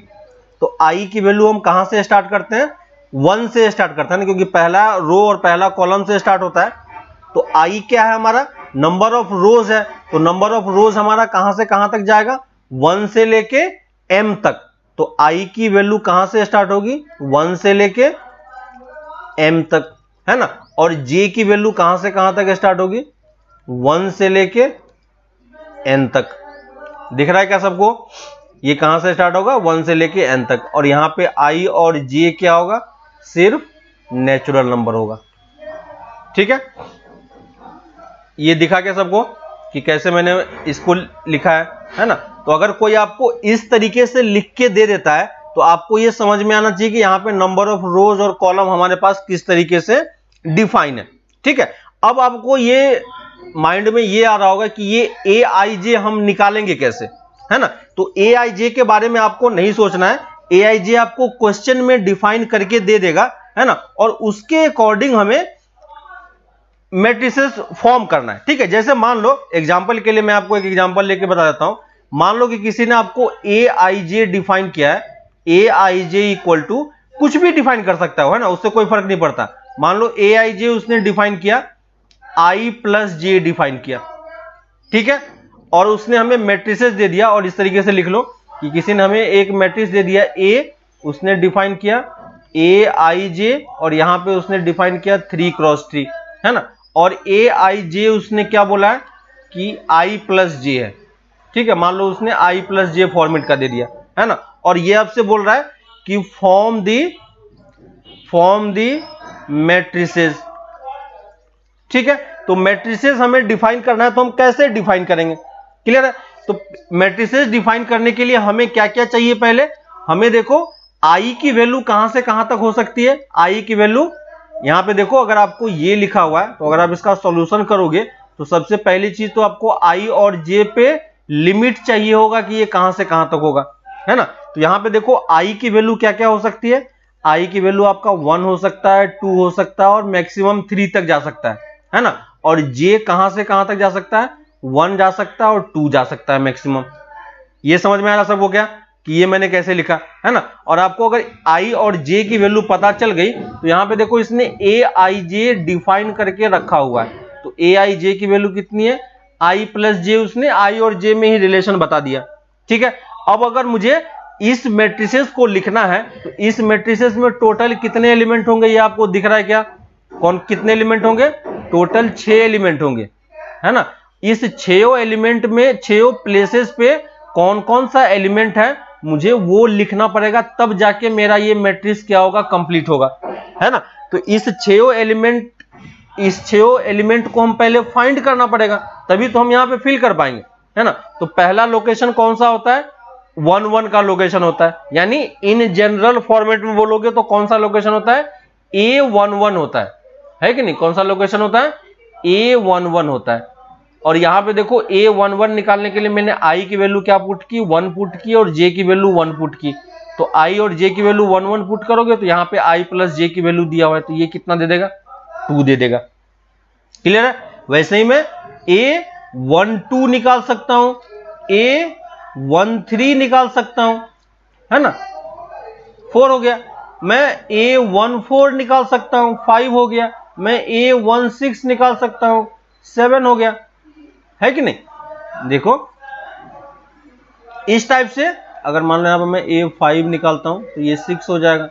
तो आई की वैल्यू हम कहां से स्टार्ट करते हैं, 1 से स्टार्ट करते हैं ना, क्योंकि पहला रो और पहला कॉलम से स्टार्ट होता है। तो आई क्या है हमारा, नंबर ऑफ रोज है। तो नंबर ऑफ रोज हमारा कहां से कहां तक जाएगा, 1 से लेके m तक। तो आई की वैल्यू कहां से स्टार्ट होगी, 1 से लेके m तक, है ना। और j की वैल्यू कहां से कहां तक स्टार्ट होगी, 1 से लेके n तक। दिख रहा है क्या सबको? ये कहां से स्टार्ट होगा? 1 से लेके n तक, और यहां पे i और j क्या होगा? सिर्फ नेचुरल नंबर होगा। ठीक है, ये दिखा क्या सबको कि कैसे मैंने इसको लिखा है ना? तो अगर कोई आपको इस तरीके से लिख के दे देता है तो आपको ये समझ में आना चाहिए कि यहाँ पे नंबर ऑफ रोज और कॉलम हमारे पास किस तरीके से डिफाइन है। ठीक है, अब आपको ये माइंड में ये आ रहा होगा कि ये ए आई जे हम निकालेंगे कैसे, है ना? तो ए आई जे के बारे में आपको नहीं सोचना है, ए आई जे आपको क्वेश्चन में डिफाइन करके दे देगा, है ना? और उसके अकॉर्डिंग हमें मैट्रिसेस फॉर्म करना है। ठीक है, जैसे मान लो एग्जांपल के लिए मैं आपको एक एग्जांपल लेके बता देता हूं। मान लो कि किसी ने आपको ए आई जे डिफाइन किया है, ए आई जे इक्वल टू कुछ भी डिफाइन कर सकता है ना, उससे कोई फर्क नहीं पड़ता। मान लो ए आई जे उसने डिफाइन किया, आई प्लस जे डिफाइन किया, ठीक है, और उसने हमें मैट्रिसेस दे दिया। और इस तरीके से लिख लो कि किसी ने हमें एक मैट्रिक्स दे दिया ए, उसने डिफाइन किया ए आई जे, और यहां पे उसने डिफाइन किया 3x3, है ना? और ए आई जे उसने क्या बोला है कि आई प्लस जे है। ठीक है, मान लो उसने आई प्लस जे फॉर्मेट का दे दिया, है ना? और ये आपसे बोल रहा है कि फॉर्म दी मैट्रिसेस। ठीक है, तो मैट्रिसेस हमें डिफाइन करना है, तो हम कैसे डिफाइन करेंगे? क्लियर है? तो मैट्रिसेस डिफाइन करने के लिए हमें क्या क्या चाहिए? पहले हमें देखो आई की वैल्यू कहां से कहां तक हो सकती है। आई की वैल्यू यहां पे देखो, अगर आपको ये लिखा हुआ है तो अगर आप इसका सॉल्यूशन करोगे तो सबसे पहली चीज तो आपको आई और जे पे लिमिट चाहिए होगा कि ये कहां से कहां तक होगा, है ना? तो यहां पे देखो आई की वैल्यू क्या क्या हो सकती है। आई की वैल्यू आपका 1 हो सकता है, 2 हो सकता है, और मैक्सिमम 3 तक जा सकता है ना? और जे कहां से कहां तक जा सकता है? 1 जा सकता है और 2 जा सकता है मैक्सिमम। ये समझ में आ रहा सबको क्या कि ये मैंने कैसे लिखा, है ना? और आपको अगर आई और जे की वैल्यू पता चल गई तो यहां पे देखो इसने ए आई जे डिफाइन करके रखा हुआ है। तो ए आई जे की वैल्यू कितनी है? आई प्लस जे, उसने आई और जे में ही रिलेशन बता दिया। ठीक है, अब अगर मुझे इस मैट्रिसेस को लिखना है तो इस मैट्रिसेस में टोटल कितने एलिमेंट होंगे ये आपको दिख रहा है क्या? कौन कितने एलिमेंट होंगे? टोटल 6 एलिमेंट होंगे, है ना? इस 6 एलिमेंट में 6 प्लेसेस पे कौन कौन सा एलिमेंट है मुझे वो लिखना पड़ेगा, तब जाके मेरा ये मैट्रिक्स क्या होगा? कंप्लीट होगा, है ना? तो इस 6 एलिमेंट को हम पहले फाइंड करना पड़ेगा, तभी तो हम यहां पे फिल कर पाएंगे, है ना? तो पहला लोकेशन कौन सा होता है? 1 1 का लोकेशन होता है, यानी इन जनरल फॉर्मेट में बोलोगे तो कौन सा लोकेशन होता है? A11 होता है कि नहीं? कौन सा लोकेशन होता है? A11 होता है। और यहां पे देखो A11 निकालने के लिए मैंने I की वैल्यू क्या पुट की? 1 पुट की, और J की वैल्यू 1 पुट की। तो I और J की वैल्यू 1 1 पुट करोगे तो यहाँ पे I प्लस J की वैल्यू दिया हुआ है, तो ये कितना दे देगा? 2 दे देगा। क्लियर है? वैसे ही मैं A12 निकाल सकता हूं, A13 निकाल सकता हूं, है ना? 4 हो गया। मैं A14 निकाल सकता हूं, 5 हो गया। मैं A16 निकाल सकता हूं, 7 हो गया, है कि नहीं? देखो इस टाइप से अगर मान लो यहां पर मैं A5 निकालता हूं तो ये 6 हो जाएगा,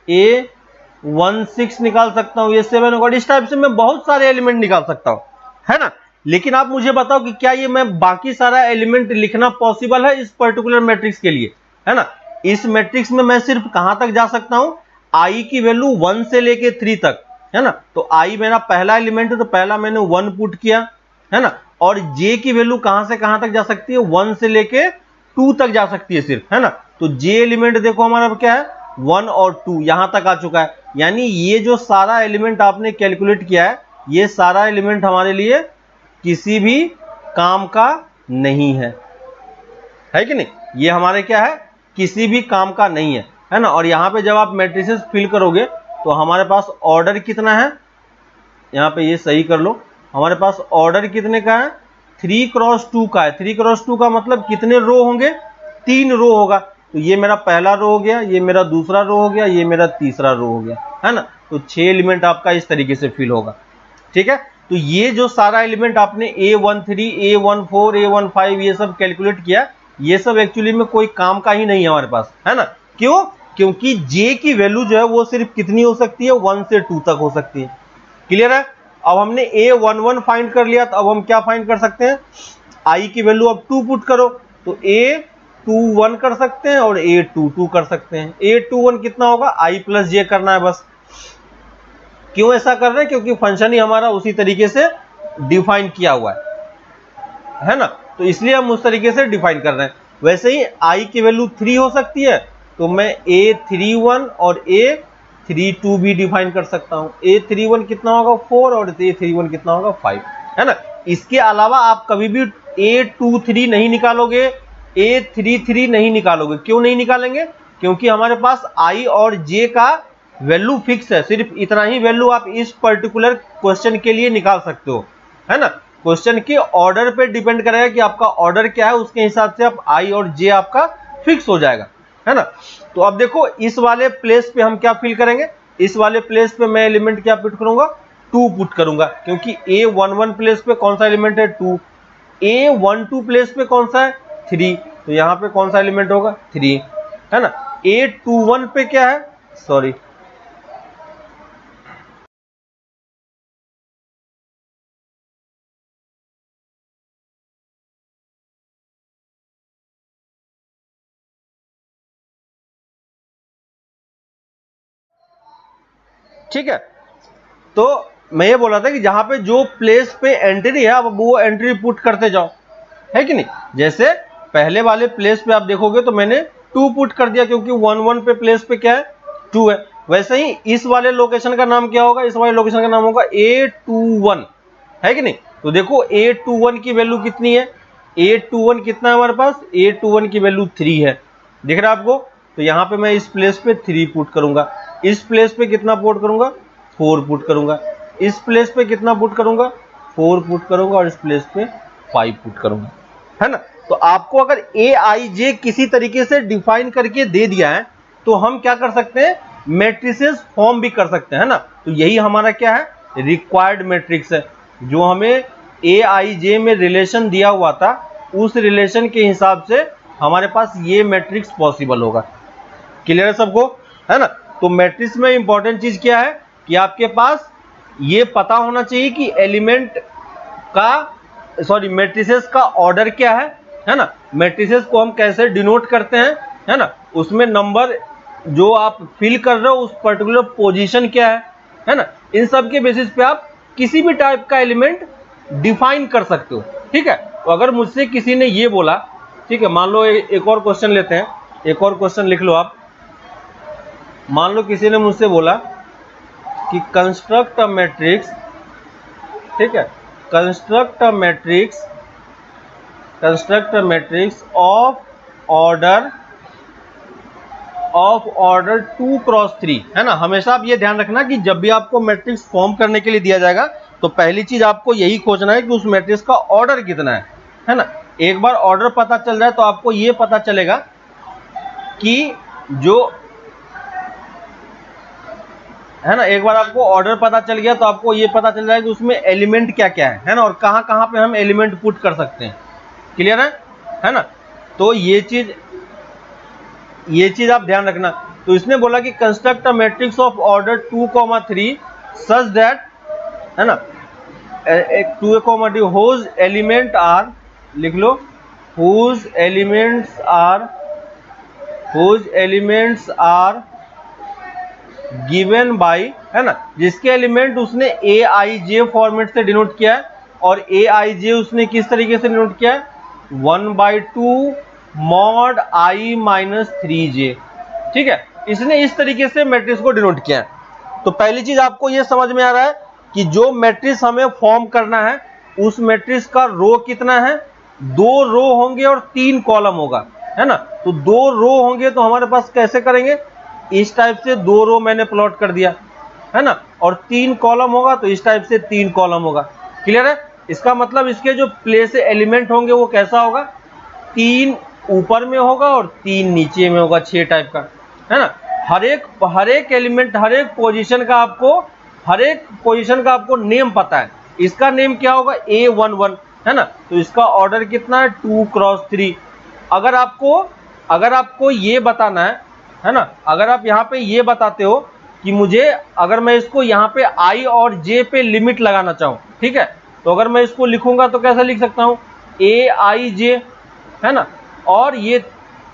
A16 निकाल सकता हूं, ये 7 होगा। इस टाइप से मैं बहुत सारे एलिमेंट निकाल सकता हूं, है ना? लेकिन आप मुझे बताओ कि क्या ये मैं बाकी सारा एलिमेंट लिखना पॉसिबल है इस पर्टिकुलर मैट्रिक्स के लिए, है ना? इस मैट्रिक्स में मैं सिर्फ कहां तक जा सकता हूं? आई की वैल्यू 1 से लेके 3 तक, है ना? तो आई मेरा पहला एलिमेंट है, तो पहला मैंने 1 पुट किया, है ना? और जे की वैल्यू कहां से कहां तक जा सकती है? 1 से लेके 2 तक जा सकती है सिर्फ, है ना? तो जे एलिमेंट देखो हमारा क्या है? 1 और 2 यहां तक आ चुका है। यानी ये जो सारा एलिमेंट आपने कैलकुलेट किया है, ये सारा एलिमेंट हमारे लिए किसी भी काम का नहीं है कि नहीं? ये हमारे क्या है? किसी भी काम का नहीं है ना? और यहां पे जब आप मैट्रिसेस फिल करोगे तो हमारे पास ऑर्डर कितना है? यहां पे ये सही कर लो, हमारे पास ऑर्डर कितने का है? 3x2 का है। 3x2 का मतलब कितने रो होंगे? 3 रो होगा। तो ये मेरा पहला रो हो गया, ये मेरा दूसरा रो हो गया, ये मेरा तीसरा रो हो गया, है ना? तो 6 एलिमेंट आपका इस तरीके से फिल होगा। ठीक है, तो ये जो सारा एलिमेंट आपने A13, A14, A15 ये सब कैलकुलेट किया, ये सब एक्चुअली में कोई काम का ही नहीं है हमारे पास, है ना? क्यों? क्योंकि J की वैल्यू जो है वो सिर्फ कितनी हो सकती है? 1 से 2 तक हो सकती है। क्लियर है? अब हमने A11 फाइंड कर लिया, तो अब हम क्या फाइंड कर सकते हैं? I की वैल्यू अब 2 पुट करो, तो A21 कर सकते हैं और A22 कर सकते हैं। A21 कितना होगा, I प्लस जे करना है बस। क्यों ऐसा कर रहे हैं, क्योंकि फंक्शन ही हमारा उसी तरीके से डिफाइन किया हुआ है ना, तो इसलिए हम उस तरीके से डिफाइन कर रहे हैं। वैसे ही I की वैल्यू 3 हो सकती है, तो मैं A31 और A32 भी डिफाइन कर सकता हूं। A31 कितना होगा 4 और A31 कितना होगा 5, है ना। इसके अलावा आप कभी भी A23 नहीं निकालोगे, A33 नहीं निकालोगे। क्यों नहीं निकालेंगे, क्योंकि हमारे पास I और J का वैल्यू फिक्स है, सिर्फ इतना ही वैल्यू आप इस पर्टिकुलर क्वेश्चन के लिए निकाल सकते हो, है ना। क्वेश्चन के ऑर्डर पे डिपेंड करेगा कि आपका ऑर्डर क्या है, उसके हिसाब से आप I और J आपका फिक्स हो जाएगा, है ना। तो अब देखो इस वाले प्लेस पे हम क्या फिल करेंगे, इस वाले प्लेस पे मैं एलिमेंट क्या पुट करूंगा, 2 पुट करूंगा, क्योंकि A11 प्लेस पे कौन सा एलिमेंट है 2, A12 प्लेस पे कौन सा है 3, तो यहां पे कौन सा एलिमेंट होगा 3, है ना। A21 पे क्या है, सॉरी ठीक है। तो मैं ये बोल रहा था कि जहां पे जो प्लेस पे एंट्री है आप वो एंट्री पुट करते जाओ, है कि नहीं। जैसे पहले वाले प्लेस पे आप देखोगे तो मैंने 2 पुट कर दिया, क्योंकि 11 पे प्लेस पे क्या है 2 है। वैसे ही इस वाले लोकेशन का नाम क्या होगा, इस वाले लोकेशन का नाम होगा A21, है कि नहीं। तो देखो A21 की वैल्यू कितनी है, A21 कितना है हमारे पास, A21 की वैल्यू 3 है, दिख रहा है आपको। तो यहाँ पे मैं इस प्लेस पे 3 पुट करूंगा, इस प्लेस पे कितना पुट करूंगा 4 पुट करूंगा, इस प्लेस पे कितना पुट करूंगा 4 पुट करूंगा, और इस प्लेस पे 5 पुट करूंगा, है ना। तो आपको अगर AIJ किसी तरीके से डिफाइन करके दे दिया है तो हम क्या कर सकते हैं, मैट्रिसेस फॉर्म भी कर सकते हैं, है ना। तो यही हमारा क्या है, रिक्वायर्ड मैट्रिक्स है, जो हमें AIJ में रिलेशन दिया हुआ था, उस रिलेशन के हिसाब से हमारे पास ये मैट्रिक्स पॉसिबल होगा। क्लियर है सबको, है ना। तो मैट्रिक्स में इंपॉर्टेंट चीज क्या है कि आपके पास ये पता होना चाहिए कि एलिमेंट का मैट्रिसेस का ऑर्डर क्या है ना। मैट्रिसेस को हम कैसे डिनोट करते हैं, है ना, उसमें नंबर जो आप फिल कर रहे हो उस पर्टिकुलर पोजीशन क्या है ना। इन सब के बेसिस पे आप किसी भी टाइप का एलिमेंट डिफाइन कर सकते हो, ठीक है। तो अगर मुझसे किसी ने ये बोला, ठीक है, मान लो एक और क्वेश्चन लेते हैं, एक और क्वेश्चन लिख लो आप। मान लो किसी ने मुझसे बोला कि कंस्ट्रक्ट अ मैट्रिक्स, ठीक है, construct a matrix of order 2 cross 3, है ना। हमेशा आप ये ध्यान रखना कि जब भी आपको मैट्रिक्स फॉर्म करने के लिए दिया जाएगा तो पहली चीज आपको यही खोजना है कि उस मैट्रिक्स का ऑर्डर कितना है ना। एक बार ऑर्डर पता चल जाए तो आपको ये पता चलेगा कि जो है ना, एक बार आपको ऑर्डर पता चल गया तो आपको ये पता चल जाएगा कि उसमें एलिमेंट क्या क्या है ना, और कहां कहां पे हम एलिमेंट पुट कर सकते हैं। क्लियर है ना। तो ये चीज आप ध्यान रखना। तो इसने बोला कि construct a matrix of order 2,3 such that, है ना, 2,3 हुज एलिमेंट आर, लिख लो, whose elements are given by, है ना, जिसके एलिमेंट उसने AIJ फॉर्मेट से डिनोट किया है, और AIJ उसने किस तरीके से डिनोट किया है, 1/2 mod I - 3j, ठीक है। इसने इस तरीके से मैट्रिक्स को डिनोट किया है। तो पहली चीज आपको यह समझ में आ रहा है कि जो मैट्रिक्स हमें फॉर्म करना है उस मैट्रिक्स का रो कितना है, 2 रो होंगे और 3 कॉलम होगा, है ना। तो 2 रो होंगे तो हमारे पास कैसे करेंगे, इस टाइप से 2 रो मैंने प्लॉट कर दिया, है ना, और 3 कॉलम होगा तो इस टाइप से 3 कॉलम होगा। क्लियर है। इसका मतलब इसके जो प्लेस एलिमेंट होंगे वो कैसा होगा, 3 ऊपर में होगा और 3 नीचे में होगा, 6 टाइप का, है ना। हर एक एलिमेंट, हर एक पोजीशन का आपको नेम पता है। इसका नेम क्या होगा A11, है ना। तो इसका ऑर्डर कितना है 2 क्रॉस 3। अगर आपको ये बताना है ना, अगर आप यहाँ पे ये बताते हो कि मुझे, अगर मैं इसको यहाँ पे I और J पे लिमिट लगाना चाहूँ, ठीक है, तो अगर मैं इसको लिखूंगा तो कैसे लिख सकता हूँ, AIJ, है ना, और ये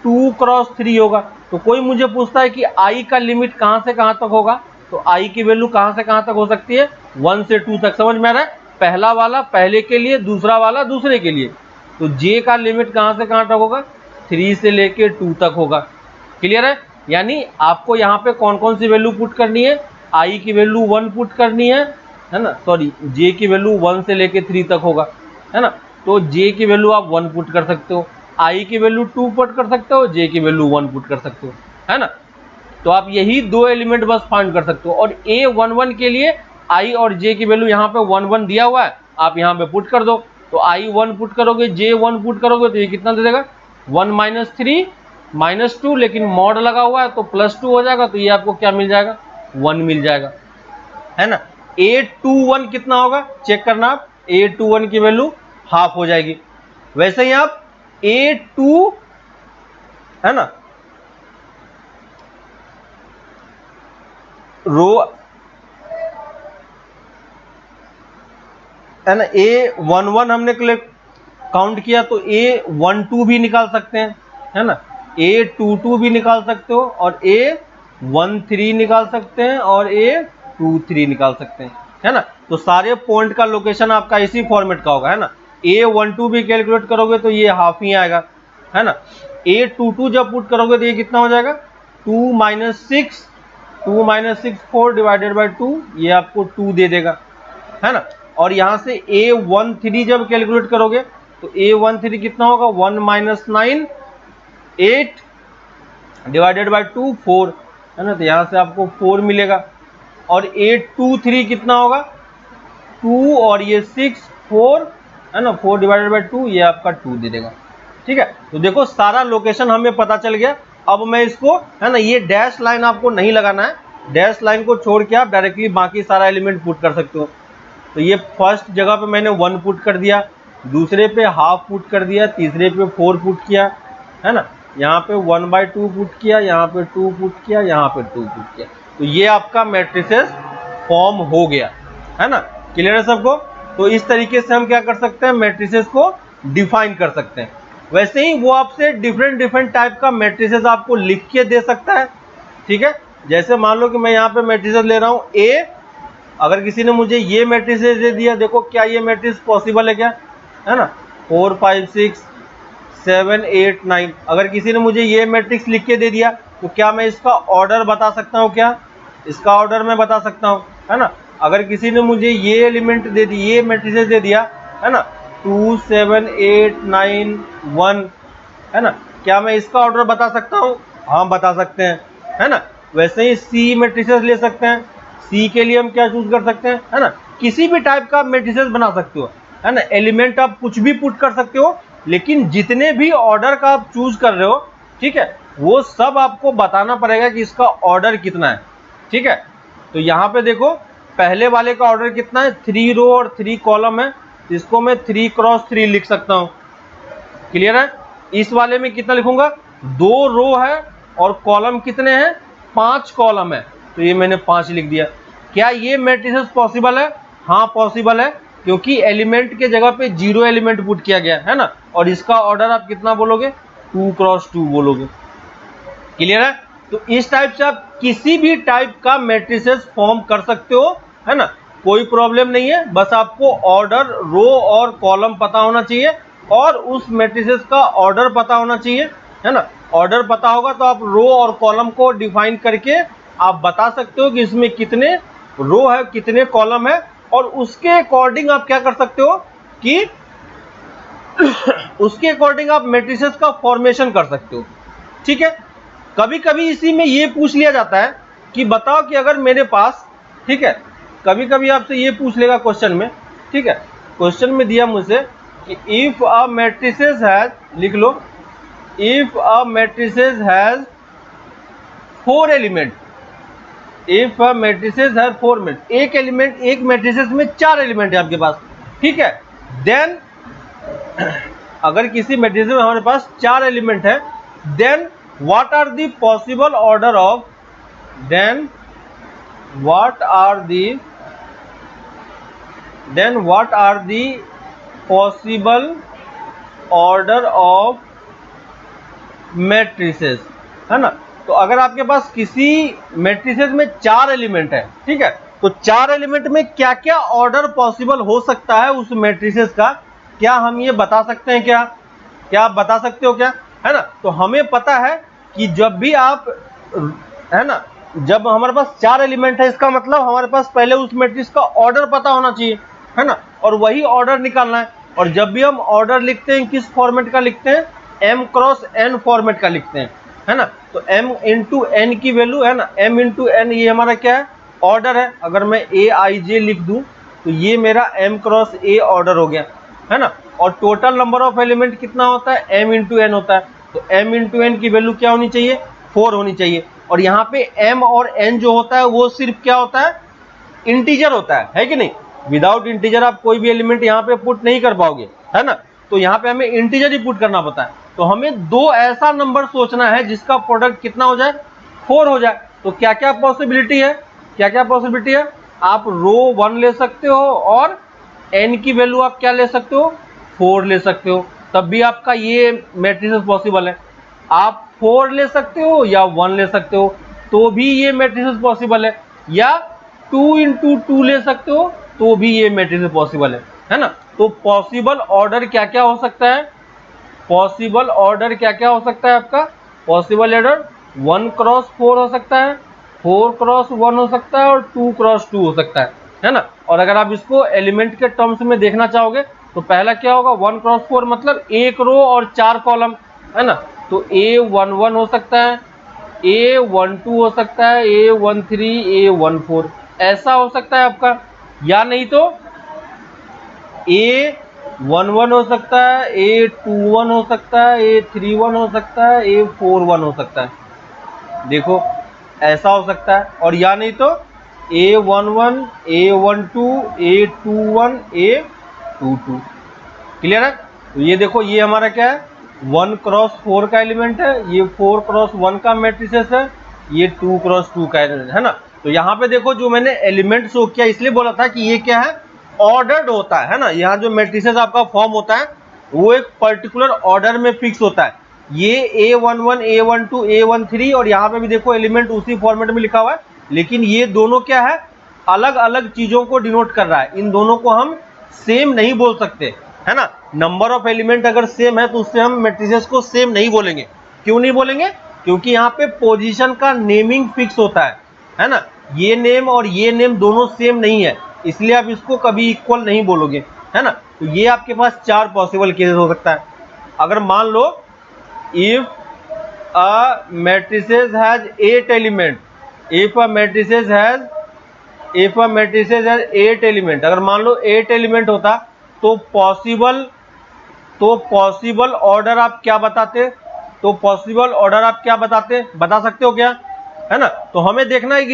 2 क्रॉस 3 होगा। तो कोई मुझे पूछता है कि i का लिमिट कहां से कहां तक होगा, तो i की वैल्यू कहां से कहां तक हो सकती है, 1 से 2 तक। समझ में आ रहा है, पहला वाला पहले के लिए, दूसरा वाला दूसरे के लिए। तो j का लिमिट कहां से कहां तक होगा, 3 से लेके 2 तक होगा। क्लियर है, यानी आपको यहाँ पे कौन कौन सी वैल्यू पुट करनी है, i की वैल्यू 1 पुट करनी है ना, सॉरी j की वैल्यू 1 से लेके 3 तक होगा, है ना। तो j की वैल्यू आप 1 पुट कर सकते हो, i की वैल्यू 2 पुट कर सकते हो, j की वैल्यू 1 पुट कर सकते हो, है ना। तो आप यही दो एलिमेंट बस फाइंड कर सकते हो। और a11 के लिए i और j की वैल्यू यहाँ पे 1 1 दिया हुआ है, आप यहाँ पे पुट कर दो। तो i 1 पुट करोगे, j 1 पुट करोगे, तो ये कितना दे देगा, 1 माइनस 3 माइनस 2, लेकिन मॉड लगा हुआ है तो प्लस 2 हो जाएगा। तो ये आपको क्या मिल जाएगा, 1 मिल जाएगा, है ना। a21 कितना होगा, चेक करना आप, a21 की वैल्यू हाफ हो जाएगी। वैसे ही आप a2, है ना, रो, है ना, a11 हमने काउंट किया तो a12 भी निकाल सकते हैं, है ना, a22 भी निकाल सकते हो, और a13 निकाल सकते हैं, और a23 निकाल सकते हैं, है ना। तो सारे पॉइंट का लोकेशन आपका इसी फॉर्मेट का होगा, है ना। a12 भी कैलकुलेट करोगे तो ये हाफ ही आएगा, है ना। a22 जब पुट करोगे तो ये कितना हो जाएगा, 2 माइनस 6, 2 माइनस 6 4 डिवाइडेड बाई 2, ये आपको 2 दे देगा, है ना। और यहाँ से a13 जब कैलकुलेट करोगे तो a13 कितना होगा, 1 माइनस 9 8 डिवाइडेड बाई 2 4, है ना। तो यहाँ से आपको 4 मिलेगा। और a23 कितना होगा, 2 और ये 6 4, है ना, 4 डिवाइडेड बाई 2, ये आपका 2 दे देगा, ठीक है। तो देखो सारा लोकेशन हमें पता चल गया। अब मैं इसको, है ना, ये डैश लाइन आपको नहीं लगाना है, डैश लाइन को छोड़ के आप डायरेक्टली बाकी सारा एलिमेंट पुट कर सकते हो। तो ये फर्स्ट जगह पे मैंने 1 पुट कर दिया, दूसरे पे हाफ पुट कर दिया, तीसरे पे 4 पुट किया, है ना, यहाँ पे 1/2 पुट किया, यहाँ पे 2 पुट किया, यहाँ पे 2 पुट किया। तो ये आपका मैट्रिसेस फॉर्म हो गया, है ना। क्लियर है सबको। तो इस तरीके से हम क्या कर सकते हैं, मैट्रिसेस को डिफाइन कर सकते हैं। वैसे ही वो आपसे डिफरेंट टाइप का मैट्रिसेस आपको लिख के दे सकता है, ठीक है। जैसे मान लो कि मैं यहाँ पे मैट्रिसेस ले रहा हूँ A, अगर किसी ने मुझे ये मैट्रिसेस दे दिया, देखो क्या ये मैट्रिक्स पॉसिबल है क्या, है ना, 4 5 6 7 8 9। अगर किसी ने मुझे ये मैट्रिक्स लिख के दे दिया तो क्या मैं इसका ऑर्डर बता सकता हूँ, क्या इसका ऑर्डर मैं बता सकता हूँ, है ना। अगर किसी ने मुझे ये एलिमेंट दे दी, ये मैट्रिसेस दे दिया, है ना, 2 7 8 9 1, है ना, क्या मैं इसका ऑर्डर बता सकता हूँ, हाँ बता सकते हैं, है ना। वैसे ही सी मैट्रिसेस ले सकते हैं, सी के लिए हम क्या चूज कर सकते हैं, है ना, किसी भी टाइप का मैट्रिसेस बना सकते हो, है ना। एलिमेंट आप कुछ भी पुट कर सकते हो, लेकिन जितने भी ऑर्डर का आप चूज कर रहे हो, ठीक है, वो सब आपको बताना पड़ेगा कि इसका ऑर्डर कितना है, ठीक है। तो यहाँ पे देखो पहले वाले का ऑर्डर कितना है, 3 रो और 3 कॉलम है, इसको मैं 3 क्रॉस 3 लिख सकता हूँ। क्लियर है। इस वाले में कितना लिखूंगा, 2 रो है और कॉलम कितने हैं, 5 कॉलम है, तो ये मैंने 5 लिख दिया। क्या ये मैट्रिसेस पॉसिबल है, हाँ पॉसिबल है, क्योंकि एलिमेंट के जगह पे 0 एलिमेंट पुट किया गया है ना। और इसका ऑर्डर आप कितना बोलोगे, 2 क्रॉस 2 बोलोगे। क्लियर है। तो इस टाइप से आप किसी भी टाइप का मैट्रिसेस फॉर्म कर सकते हो, है ना, कोई प्रॉब्लम नहीं है। बस आपको ऑर्डर, रो और कॉलम पता होना चाहिए, और उस मैट्रिसेस का ऑर्डर पता होना चाहिए, है ना। ऑर्डर पता होगा तो आप रो और कॉलम को डिफाइन करके आप बता सकते हो कि इसमें कितने रो है, कितने कॉलम है, और उसके अकॉर्डिंग आप क्या कर सकते हो कि उसके अकॉर्डिंग आप मैट्रिसेस का फॉर्मेशन कर सकते हो, ठीक है। कभी कभी इसी में ये पूछ लिया जाता है कि बताओ कि अगर मेरे पास, ठीक है, कभी कभी आपसे ये पूछ लेगा क्वेश्चन में, ठीक है, क्वेश्चन में दिया मुझसे कि इफ अ मैट्रिसेस हैज, लिख लो, if a matrices has 4 element, if a matrices has 4 element, एक एलिमेंट, एक मैट्रिसेस में 4 एलिमेंट है आपके पास, ठीक है। देन अगर किसी मैट्रिसेस में हमारे पास 4 एलिमेंट है, then what are the possible order of, then what are the possible order of matrices, है ना। तो अगर आपके पास किसी मैट्रिसेस में 4 एलिमेंट है, ठीक है, तो 4 एलिमेंट में क्या क्या ऑर्डर पॉसिबल हो सकता है उस मैट्रिसेस का, क्या हम ये बता सकते हैं? क्या आप बता सकते हो क्या, है ना। तो हमें पता है कि जब भी आप, है ना, जब हमारे पास 4 एलिमेंट है, इसका मतलब हमारे पास पहले उस मैट्रिक्स का ऑर्डर पता होना चाहिए, है ना, और वही ऑर्डर निकालना है। और जब भी हम ऑर्डर लिखते हैं, किस फॉर्मेट का लिखते हैं? m क्रॉस n फॉर्मेट का लिखते हैं, है ना। तो m इंटू n की वैल्यू, है ना, m इंटू n ये हमारा क्या है? ऑर्डर है। अगर मैं aij लिख दूं तो ये मेरा m क्रॉस a ऑर्डर हो गया, है ना। और टोटल नंबर ऑफ एलिमेंट कितना होता है? m इंटू n होता है। तो m इंटू n की वैल्यू क्या होनी चाहिए? 4 होनी चाहिए। और यहाँ पे m और n जो होता है वो सिर्फ क्या होता है? इंटीजर होता है कि नहीं। विदाउट इंटीजर आप कोई भी एलिमेंट यहाँ पे पुट नहीं कर पाओगे, है ना। तो यहाँ पे हमें इंटीजर ही पुट करना पड़ता है। तो हमें दो ऐसा नंबर सोचना है जिसका प्रोडक्ट कितना हो जाए? 4 हो जाए। तो क्या क्या पॉसिबिलिटी है? आप रो 1 ले सकते हो और n की वैल्यू आप क्या ले सकते हो? 4 ले सकते हो, तब भी आपका ये मैट्रिसेस पॉसिबल है। आप 4 ले सकते हो या 1 ले सकते हो तो भी ये मैट्रिसेस पॉसिबल है, या 2 इंटू 2 ले सकते हो तो भी ये मैट्रिसेस पॉसिबल है ना। तो पॉसिबल ऑर्डर क्या क्या हो सकता है? आपका पॉसिबल ऑर्डर 1 क्रॉस 4 हो सकता है, 4 क्रॉस 1 हो सकता है और 2 क्रॉस 2 हो सकता है ना। और अगर आप इसको एलिमेंट के टर्म्स में देखना चाहोगे तो पहला क्या होगा? 1 क्रॉस 4 मतलब 1 रो और 4 कॉलम, है ना। तो A11 हो सकता है, A12 हो सकता है, A13, A14 ऐसा हो सकता है आपका, या नहीं तो A11 हो सकता है, A21 हो सकता है, A31 हो सकता है, A41 हो सकता है। देखो ऐसा हो सकता है। और या नहीं तो A11, A12, A21, A22। Clear है। तो ये देखो, ये हमारा क्या है? 1 क्रॉस 4 का एलिमेंट है, ये 4 क्रॉस 1 का मैट्रिसेस है, ये 2 क्रॉस 2 का एलिमेंट है ना। तो यहाँ पे देखो, जो मैंने एलिमेंट शो किया इसलिए बोला था कि ये क्या है? ऑर्डर्ड होता है ना। यहाँ जो मैट्रिसेस आपका फॉर्म होता है वो एक पर्टिकुलर ऑर्डर में फिक्स होता है। ये A11, A12, A13 और यहाँ पे भी देखो एलिमेंट उसी फॉर्मेट में लिखा हुआ है, लेकिन ये दोनों क्या है? अलग अलग चीजों को डिनोट कर रहा है। इन दोनों को हम सेम नहीं बोल सकते, है ना। नंबर ऑफ एलिमेंट अगर सेम है तो उससे हम मैट्रिसेस को सेम नहीं बोलेंगे। क्यों नहीं बोलेंगे? क्योंकि यहाँ पे पोजीशन का नेमिंग फिक्स होता है ना। ये नेम और ये नेम दोनों सेम नहीं है, इसलिए आप इसको कभी इक्वल नहीं बोलोगे, है ना। तो ये आपके पास 4 पॉसिबल केसेस हो सकता है। अगर मान लो if a matrices has 8 element, if a matrices has 8 element, अगर मान लो 8 एलिमेंट होता तो पॉसिबल ऑर्डर आप क्या बताते? बता सकते हो क्या, है ना। तो हमें देखना है कि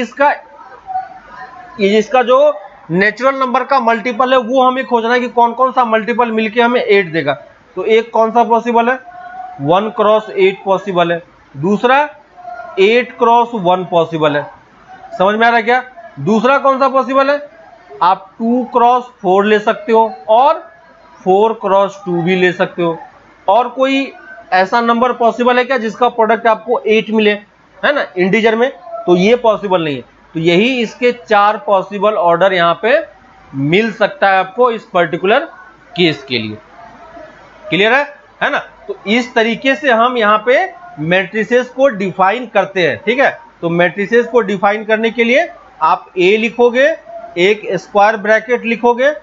इसका जो नेचुरल नंबर का मल्टीपल है वो हमें खोजना है कि कौन कौन सा मल्टीपल मिलके हमें 8 देगा। तो एक कौन सा पॉसिबल है? 1 क्रॉस 8 पॉसिबल है। दूसरा 8 क्रॉस 1 पॉसिबल है। समझ में आ रहा है क्या? दूसरा कौन सा पॉसिबल है? आप 2 क्रॉस 4 ले सकते हो और 4 क्रॉस 2 भी ले सकते हो। और कोई ऐसा नंबर पॉसिबल है क्या जिसका प्रोडक्ट आपको 8 मिले, है ना, इंटीजर में? तो ये पॉसिबल नहीं है। तो यही इसके 4 पॉसिबल ऑर्डर यहाँ पे मिल सकता है आपको इस पर्टिकुलर केस के लिए। क्लियर है ना। तो इस तरीके से हम यहाँ पे मैट्रिसेस को डिफाइन करते हैं, ठीक है। तो मैट्रिसेस को डिफाइन करने के लिए आप A लिखोगे, एक स्क्वायर ब्रैकेट लिखोगे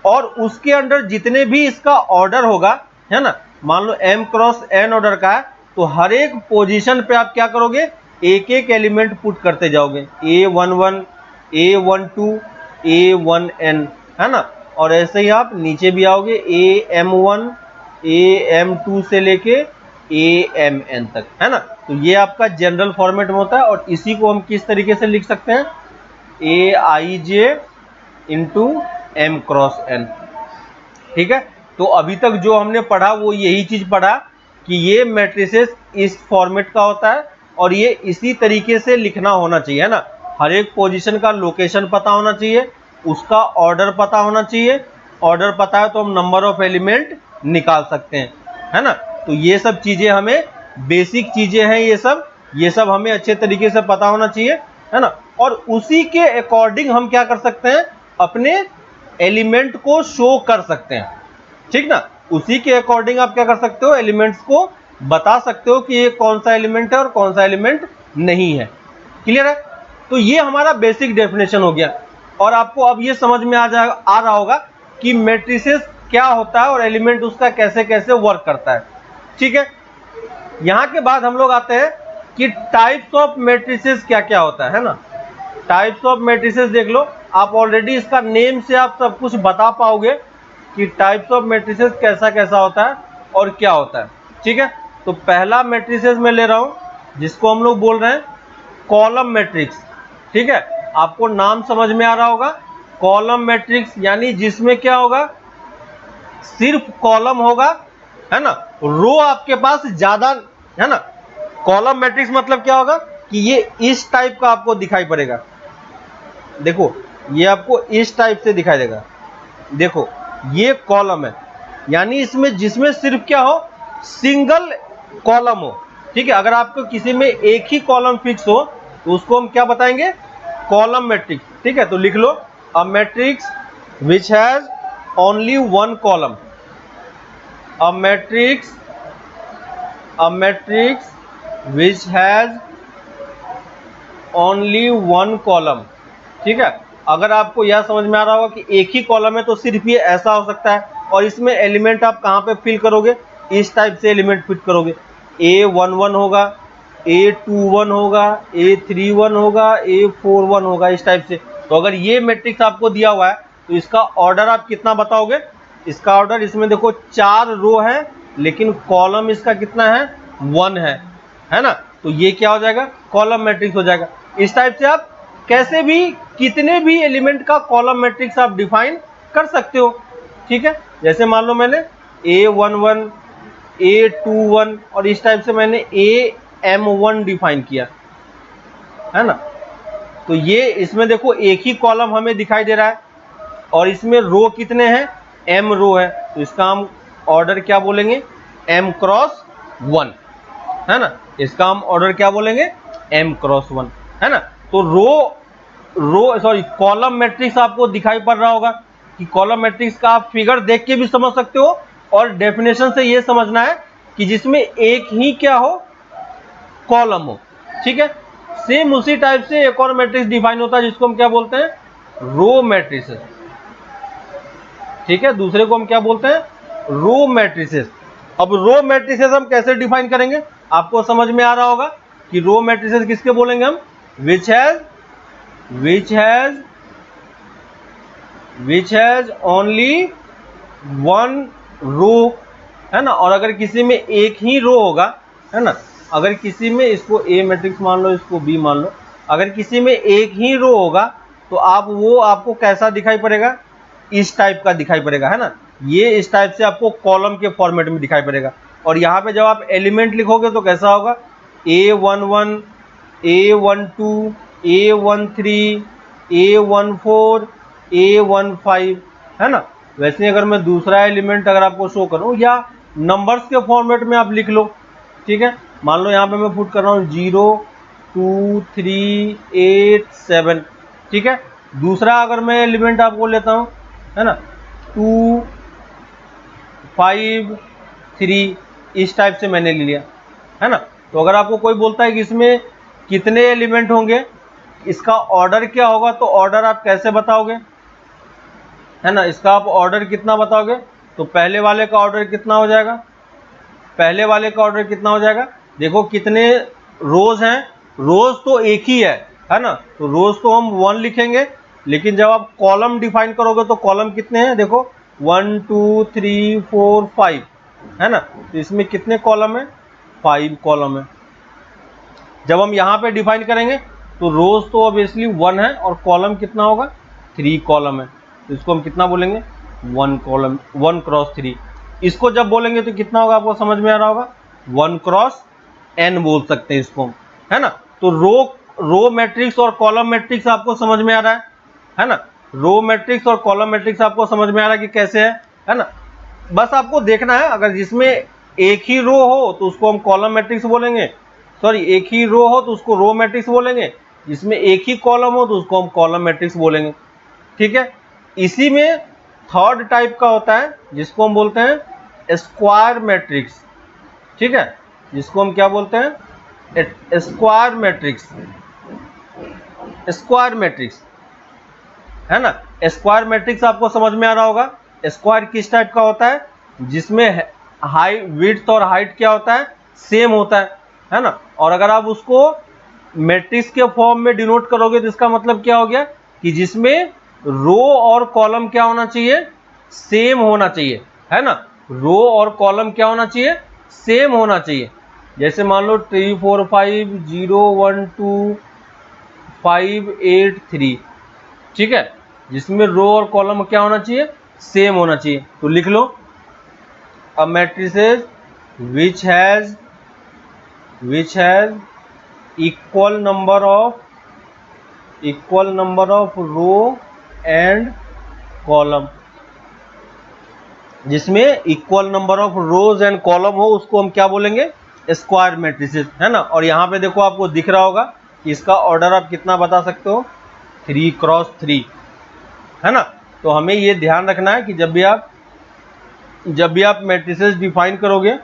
और उसके अंदर जितने भी इसका ऑर्डर होगा, है ना, मान लो m क्रॉस n ऑर्डर का है, तो हर एक पोजीशन पे आप क्या करोगे? एक एक एलिमेंट पुट करते जाओगे, A11, A12, A1n, है ना। और ऐसे ही आप नीचे भी आओगे AM1, AM2 से लेके AMN तक, है ना। तो ये आपका जनरल फॉर्मेट में होता है। और इसी को हम किस तरीके से लिख सकते हैं? Aij into m cross n, ठीक है। तो अभी तक जो हमने पढ़ा वो यही चीज पढ़ा कि ये मैट्रिसेस इस फॉर्मेट का होता है और ये इसी तरीके से लिखना होना चाहिए, है ना। हर एक पोजीशन का लोकेशन पता होना चाहिए, उसका ऑर्डर पता होना चाहिए। ऑर्डर पता है तो हम नंबर ऑफ एलिमेंट निकाल सकते हैं, है ना। तो ये सब चीजें हमें बेसिक चीजें हैं ये सब हमें अच्छे तरीके से पता होना चाहिए, है ना। और उसी के अकॉर्डिंग हम क्या कर सकते हैं, अपने एलिमेंट को शो कर सकते हैं, ठीक ना। उसी के अकॉर्डिंग आप क्या कर सकते हो, एलिमेंट्स को बता सकते हो कि ये कौन सा एलिमेंट है और कौन सा एलिमेंट नहीं है। क्लियर है। तो ये हमारा बेसिक डेफिनेशन हो गया, और आपको अब ये समझ में आ रहा होगा कि मैट्रिसेस क्या होता है और एलिमेंट उसका कैसे कैसे वर्क करता है, ठीक है। यहां के बाद हम लोग आते हैं कि टाइप्स ऑफ मैट्रिसेस क्या क्या होता है ना। टाइप्स ऑफ मैट्रिसेस देख लो, आप ऑलरेडी इसका नेम से आप सब कुछ बता पाओगे कि टाइप्स ऑफ मैट्रिसेस कैसा कैसा होता है और क्या होता है, ठीक है। तो पहला मैट्रिसेस मैं ले रहा हूं जिसको हम लोग बोल रहे हैं कॉलम मैट्रिक्स, ठीक है। आपको नाम समझ में आ रहा होगा, कॉलम मैट्रिक्स यानी जिसमें क्या होगा, सिर्फ कॉलम होगा, है ना, रो आपके पास ज्यादा, है ना। कॉलम मैट्रिक्स मतलब क्या होगा कि ये इस टाइप का आपको दिखाई पड़ेगा, देखो ये आपको इस टाइप से दिखाई देगा, देखो ये कॉलम है, यानी इसमें जिसमें सिर्फ क्या हो, सिंगल कॉलम हो, ठीक है। अगर आपको किसी में एक ही कॉलम फिक्स हो तो उसको हम क्या बताएंगे, कॉलम मैट्रिक्स, ठीक है। तो लिख लो, a matrix which has only one column, a matrix which has only one column, ठीक है। अगर आपको यह समझ में आ रहा होगा कि एक ही कॉलम है तो सिर्फ ये ऐसा हो सकता है, और इसमें एलिमेंट आप कहाँ पे फिल करोगे, इस टाइप से एलिमेंट फिट करोगे, A11 होगा, A21 होगा, A31 होगा, A41 होगा, इस टाइप से। तो अगर ये मैट्रिक्स आपको दिया हुआ है तो इसका ऑर्डर आप कितना बताओगे, इसका ऑर्डर, इसमें देखो 4 रो है लेकिन कॉलम इसका कितना है, 1 है ना। तो ये क्या हो जाएगा, कॉलम मैट्रिक्स हो जाएगा। इस टाइप से आप कैसे भी कितने भी एलिमेंट का कॉलम मैट्रिक्स आप डिफाइन कर सकते हो, ठीक है। जैसे मान लो मैंने A11, A21 और इस टाइप से मैंने AM1 डिफाइन किया, है ना। तो ये इसमें देखो एक ही कॉलम हमें दिखाई दे रहा है और इसमें रो कितने हैं, M रो है, तो इसका हम ऑर्डर क्या बोलेंगे, M क्रॉस 1, है ना। इसका हम ऑर्डर क्या बोलेंगे, M क्रॉस 1, है ना। तो कॉलम मैट्रिक्स आपको दिखाई पड़ रहा होगा कि कॉलम मैट्रिक्स का आप फिगर देख के भी समझ सकते हो, और डेफिनेशन से ये समझना है कि जिसमें एक ही क्या हो, कॉलम हो, ठीक है। सेम उसी टाइप से एक और मैट्रिक्स डिफाइन होता है जिसको हम क्या बोलते हैं, रो मैट्रिसेस, ठीक है। दूसरे को हम क्या बोलते हैं, रो मैट्रिसेस। अब रो मैट्रिसेस हम कैसे डिफाइन करेंगे, आपको समझ में आ रहा होगा कि रो मैट्रिसेस किसके बोलेंगे हम, विच हैज ओनली वन रो, है ना। और अगर किसी में एक ही रो होगा, है ना, अगर किसी में, इसको ए मैट्रिक्स मान लो, इसको बी मान लो, अगर किसी में एक ही रो होगा तो आपको कैसा दिखाई पड़ेगा, इस टाइप का दिखाई पड़ेगा, है ना। ये इस टाइप से आपको कॉलम के फॉर्मेट में दिखाई पड़ेगा। और यहाँ पे जब आप एलिमेंट लिखोगे तो कैसा होगा, A11, A12, A13, A14, A15, है ना। वैसे अगर मैं दूसरा एलिमेंट अगर आपको शो करूं, या नंबर्स के फॉर्मेट में आप लिख लो, ठीक है। मान लो यहाँ पे मैं पुट कर रहा हूँ 0, 2, 3, 8, 7, ठीक है। दूसरा अगर मैं एलिमेंट आपको लेता हूँ, है ना, 2, 5, 3, इस टाइप से मैंने ले लिया, है ना। तो अगर आपको कोई बोलता है कि इसमें कितने एलिमेंट होंगे, इसका ऑर्डर क्या होगा, तो ऑर्डर आप कैसे बताओगे, है ना। इसका आप ऑर्डर कितना बताओगे, तो पहले वाले का ऑर्डर कितना हो जाएगा, देखो कितने रोज हैं, रोज तो एक ही है ना। तो रोज तो हम 1 लिखेंगे, लेकिन जब आप कॉलम डिफाइन करोगे तो कॉलम कितने हैं, देखो 1, 2, 3, 4, 5, है ना। तो इसमें कितने कॉलम है, 5 कॉलम है। जब हम यहाँ पे डिफाइन करेंगे तो रोज तो ऑब्वियसली 1 है और कॉलम कितना होगा, 3 कॉलम है। तो इसको हम कितना बोलेंगे, 1 कॉलम, 1 क्रॉस 3। इसको जब बोलेंगे तो कितना होगा, आपको समझ में आ रहा होगा, 1 क्रॉस n बोल सकते हैं इसको, है ना। तो रो मैट्रिक्स और कॉलम मैट्रिक्स आपको समझ में आ रहा है ना। रो मैट्रिक्स और कॉलम मैट्रिक्स आपको समझ में आ रहा है कि कैसे है ना। बस आपको देखना है, अगर जिसमें एक ही रो हो तो उसको हम कॉलम मैट्रिक्स बोलेंगे, सॉरी एक ही रो हो तो उसको रो मैट्रिक्स बोलेंगे, जिसमें एक ही कॉलम हो तो उसको हम कॉलम मैट्रिक्स बोलेंगे। ठीक है, इसी में थर्ड टाइप का होता है जिसको हम बोलते हैं स्क्वायर मैट्रिक्स। ठीक है, जिसको हम क्या बोलते हैं, स्क्वायर मैट्रिक्स। स्क्वायर मैट्रिक्स है ना। स्क्वायर मैट्रिक्स आपको समझ में आ रहा होगा। स्क्वायर किस टाइप का होता है, जिसमें हाई विड्थ और हाइट क्या होता है, सेम होता है ना। और अगर आप उसको मैट्रिक्स के फॉर्म में डिनोट करोगे तो इसका मतलब क्या हो गया कि जिसमें रो और कॉलम क्या होना चाहिए, सेम होना चाहिए, है ना। रो और कॉलम क्या होना चाहिए, सेम होना चाहिए। जैसे मान लो 3 4 5 0 1 2 5 8 3, ठीक है, जिसमें रो और कॉलम क्या होना चाहिए, सेम होना चाहिए। तो लिख लो, a matrices which has equal number of row and column, जिसमें equal number of rows and column हो उसको हम क्या बोलेंगे, स्क्वायर मैट्रिसेस, है ना। और यहाँ पे देखो आपको दिख रहा होगा कि इसका ऑर्डर आप कितना बता सकते हो, 3 क्रॉस 3, है ना। तो हमें ये ध्यान रखना है कि जब भी आप मैट्रिसेस डिफाइन करोगे,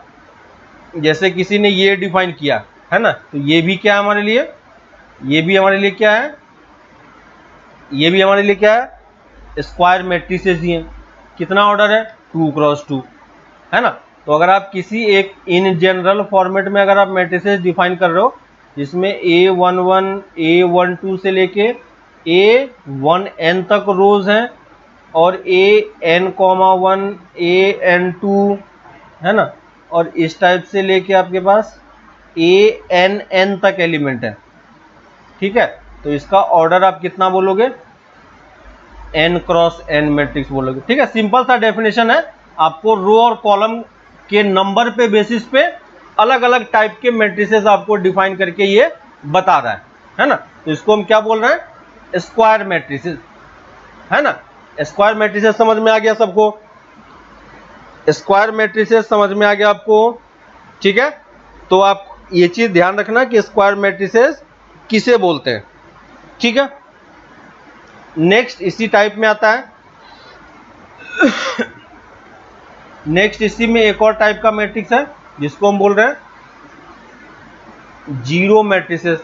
जैसे किसी ने ये डिफाइन किया है ना, तो ये भी क्या है हमारे लिए, ये भी हमारे लिए क्या है, ये भी हमारे लिए क्या है, स्क्वायर मैट्रिसेस ही हैं। कितना ऑर्डर है, 2 क्रॉस 2, है ना। तो अगर आप किसी एक इन जनरल फॉर्मेट में अगर आप मैट्रिसेस डिफाइन कर रहे हो जिसमें A11 A12 से लेके A1n तक रोज हैं और AN1 AN2, है ना, और इस टाइप से लेके आपके पास ANn तक एलिमेंट है। ठीक है, तो इसका ऑर्डर आप कितना बोलोगे, n क्रॉस n मैट्रिक्स बोलोगे। ठीक है, सिंपल सा डेफिनेशन है, आपको रो और कॉलम के नंबर पे बेसिस पे अलग अलग टाइप के मैट्रिसेस आपको डिफाइन करके ये बता रहा है ना। तो इसको हम क्या बोल रहे हैं, स्क्वायर मैट्रिसेस, है ना। स्क्वायर मैट्रिसेस समझ में आ गया सबको, स्क्वायर मैट्रिसेस समझ में आ गया आपको। ठीक है, तो आप ये चीज ध्यान रखना कि स्क्वायर मैट्रिसेस किसे बोलते हैं। ठीक है, नेक्स्ट इसी टाइप में आता है, नेक्स्ट इसी में एक और टाइप का मैट्रिक्स है जिसको हम बोल रहे हैं जीरो मैट्रिसेस।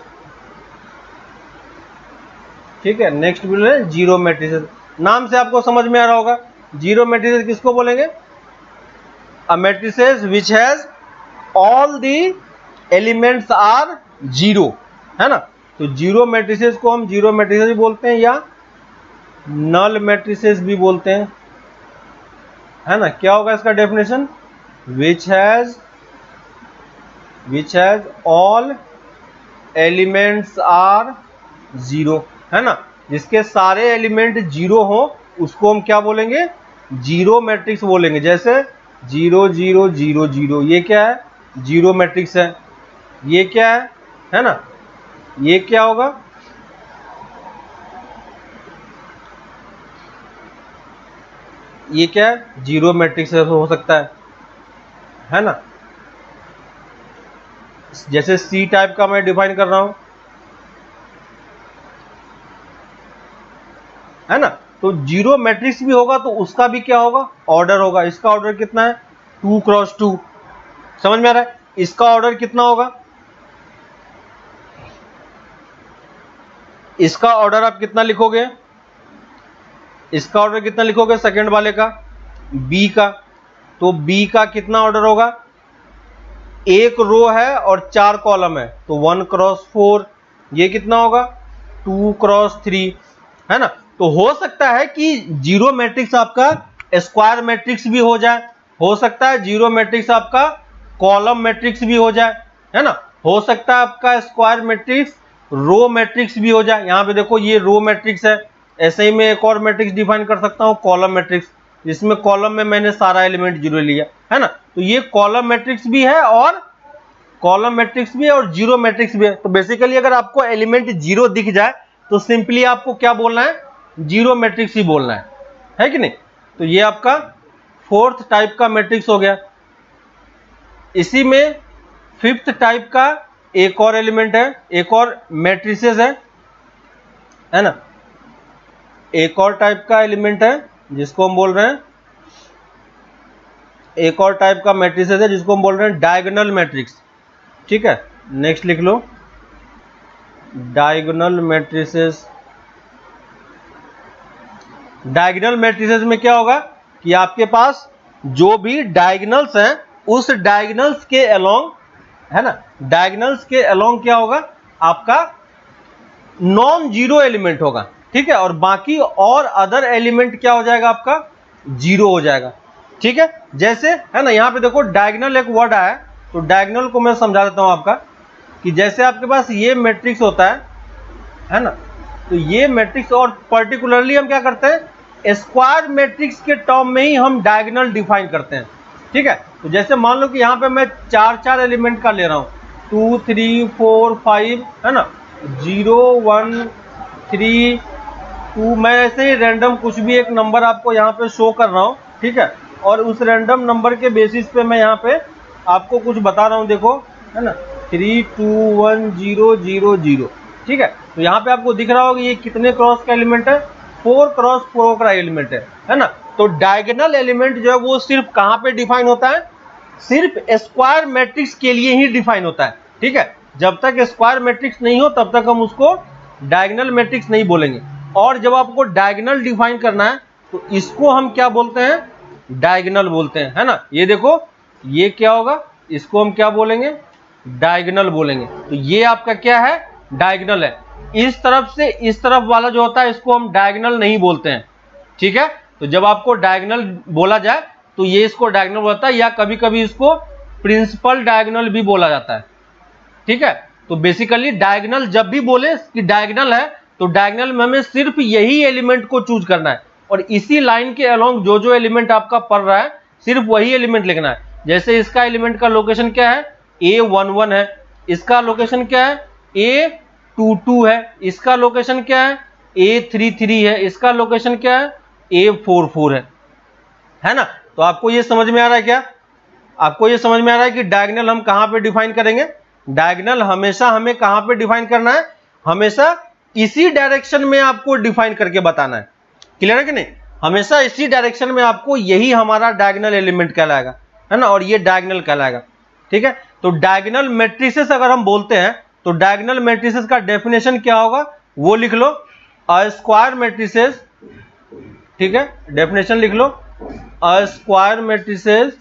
ठीक है, नेक्स्ट बोल रहे हैं जीरो मैट्रिसेस। नाम से आपको समझ में आ रहा होगा, जीरो मैट्रिसेस किसको बोलेंगे, a matrices which has all the elements are zero, है ना। तो जीरो मैट्रिसेस को हम जीरो मैट्रिसेस भी बोलते हैं या नल मैट्रिसेस भी बोलते हैं, है ना। क्या होगा इसका definition, which has all elements are zero, है ना। जिसके सारे एलिमेंट जीरो हो उसको हम क्या बोलेंगे, जीरो मैट्रिक्स बोलेंगे। जैसे 0 0 0 0, ये क्या है, जीरो मैट्रिक्स है। ये क्या है ना, ये क्या होगा, ये क्या है, जीरो मैट्रिक्स हो सकता है ना। जैसे सी टाइप का मैं डिफाइन कर रहा हूं, है ना। तो जीरो मैट्रिक्स भी होगा तो उसका भी क्या होगा, ऑर्डर होगा। इसका ऑर्डर कितना है, 2 क्रॉस 2, समझ में आ रहा है। इसका ऑर्डर कितना होगा, इसका ऑर्डर आप कितना लिखोगे, इसका ऑर्डर कितना लिखोगे, सेकंड वाले का, बी का। तो बी का कितना ऑर्डर होगा, एक रो है और 4 कॉलम है तो 1 क्रॉस 4, ये कितना होगा, 2 क्रॉस 3, है ना। तो हो सकता है कि जीरो मैट्रिक्स आपका स्क्वायर मैट्रिक्स भी हो जाए, हो सकता है जीरो मैट्रिक्स आपका कॉलम मैट्रिक्स भी हो जाए, है ना। हो सकता है आपका स्क्वायर मैट्रिक्स रो मैट्रिक्स भी हो जाए। यहां पे देखो ये रो मैट्रिक्स है, ऐसे ही मैं एक और मैट्रिक्स डिफाइन कर सकता हूं, कॉलम मैट्रिक्स, जिसमें कॉलम में मैंने सारा एलिमेंट जीरो लिया, है ना। तो ये कॉलम मैट्रिक्स भी है और कॉलम मैट्रिक्स भी है और जीरो मैट्रिक्स भी है। तो बेसिकली अगर आपको एलिमेंट जीरो दिख जाए तो सिंपली आपको क्या बोलना है, जीरो मैट्रिक्स ही बोलना है कि नहीं। तो ये आपका फोर्थ टाइप का मैट्रिक्स हो गया। इसी में फिफ्थ टाइप का एक और एलिमेंट है, एक और मैट्रिसेस है ना, एक और टाइप का एलिमेंट है जिसको हम बोल रहे हैं, एक और टाइप का मैट्रिसेस है जिसको हम बोल रहे हैं डायगोनल मैट्रिक्स। ठीक है, नेक्स्ट लिख लो डायगोनल मैट्रिसेस। डायगोनल मैट्रिसेस में क्या होगा कि आपके पास जो भी डायगोनल्स हैं उस डायगोनल्स के अलोंग, है ना, डायगोनल्स के अलोंग क्या होगा आपका नॉन जीरो एलिमेंट होगा। ठीक है, और बाकी और अदर एलिमेंट क्या हो जाएगा आपका जीरो हो जाएगा। ठीक है, जैसे है ना, यहां पे देखो डायगोनल एक वर्ड आया, तो डायगोनल को मैं समझा देता हूं आपका कि जैसे आपके पास ये मैट्रिक्स होता है ना, तो ये मैट्रिक्स, और पर्टिकुलरली हम क्या करते हैं स्क्वायर मैट्रिक्स के टर्म में ही हम डायगोनल डिफाइन करते हैं। ठीक है, तो जैसे मान लो कि यहाँ पे मैं चार एलिमेंट का ले रहा हूँ 2 3 4 5 है ना, 0 1 3 2, मैं ऐसे ही रैंडम कुछ भी एक नंबर आपको यहाँ पे शो कर रहा हूँ। ठीक है, और उस रैंडम नंबर के बेसिस पे मैं यहाँ पे आपको कुछ बता रहा हूँ, देखो है ना 3 2 1 0 0 0। ठीक है, तो यहाँ पे आपको दिख रहा होगा ये कितने क्रॉस का एलिमेंट है, 4 क्रॉस 4 का एलिमेंट है ना। तो डायगोनल एलिमेंट जो है वो सिर्फ कहाँ पे डिफाइन होता है, सिर्फ स्क्वायर मैट्रिक्स के लिए ही डिफाइन होता है। ठीक है, जब तक स्क्वायर मैट्रिक्स नहीं हो तब तक हम उसको डायगोनल मैट्रिक्स नहीं बोलेंगे। और जब आपको डायगोनल डिफाइन करना है तो इसको हम क्या बोलते हैं, डायगोनल बोलते हैं, है ना। ये देखो ये क्या होगा, इसको हम क्या बोलेंगे, डायगोनल बोलेंगे। तो ये आपका क्या है, डायगोनल है। इस तरफ से इस तरफ वाला जो होता है इसको हम डायगोनल नहीं बोलते हैं। ठीक है, तो जब आपको डायगोनल बोला जाए तो ये इसको डायगोनल बोलता है, या कभी कभी इसको प्रिंसिपल डायगोनल भी बोला जाता है। ठीक है, तो बेसिकली डायगोनल जब भी बोले कि डायगोनल है तो डायगोनल में हमें सिर्फ यही एलिमेंट को चूज करना है, और इसी लाइन के अलोंग जो जो एलिमेंट आपका पड़ रहा है सिर्फ वही एलिमेंट लिखना है। जैसे इसका एलिमेंट का लोकेशन क्या है, A11 है, इसका लोकेशन क्या है, A22 है, इसका लोकेशन क्या है, A33 है, इसका लोकेशन क्या है, A44 है ना। तो आपको ये समझ में आ रहा है क्या, आपको ये समझ में आ रहा है कि डायगोनल हम कहां पे डिफाइन करेंगे। डायगोनल हमेशा हमें कहां पे डिफाइन करना है, हमेशा इसी डायरेक्शन में आपको डिफाइन करके बताना है। क्लियर है कि नहीं, हमेशा इसी डायरेक्शन में आपको, यही हमारा डायगोनल एलिमेंट कहलाएगा, है ना, और ये डायगोनल कहलाएगा। ठीक है, तो डायगोनल मैट्रिसेस अगर हम बोलते हैं तो डायगोनल मैट्रिसेस का डेफिनेशन क्या होगा वो लिख लो, अ स्क्वायर मैट्रिसेस। ठीक है, डेफिनेशन लिख लो, a square matrices,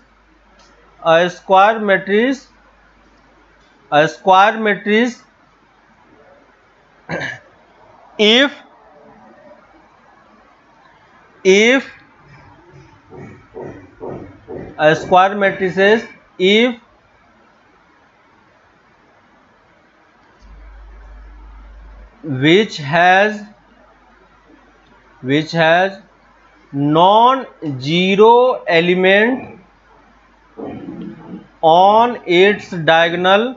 a square matrix, a square matrix if a square matrices if which has non-zero element on its diagonal,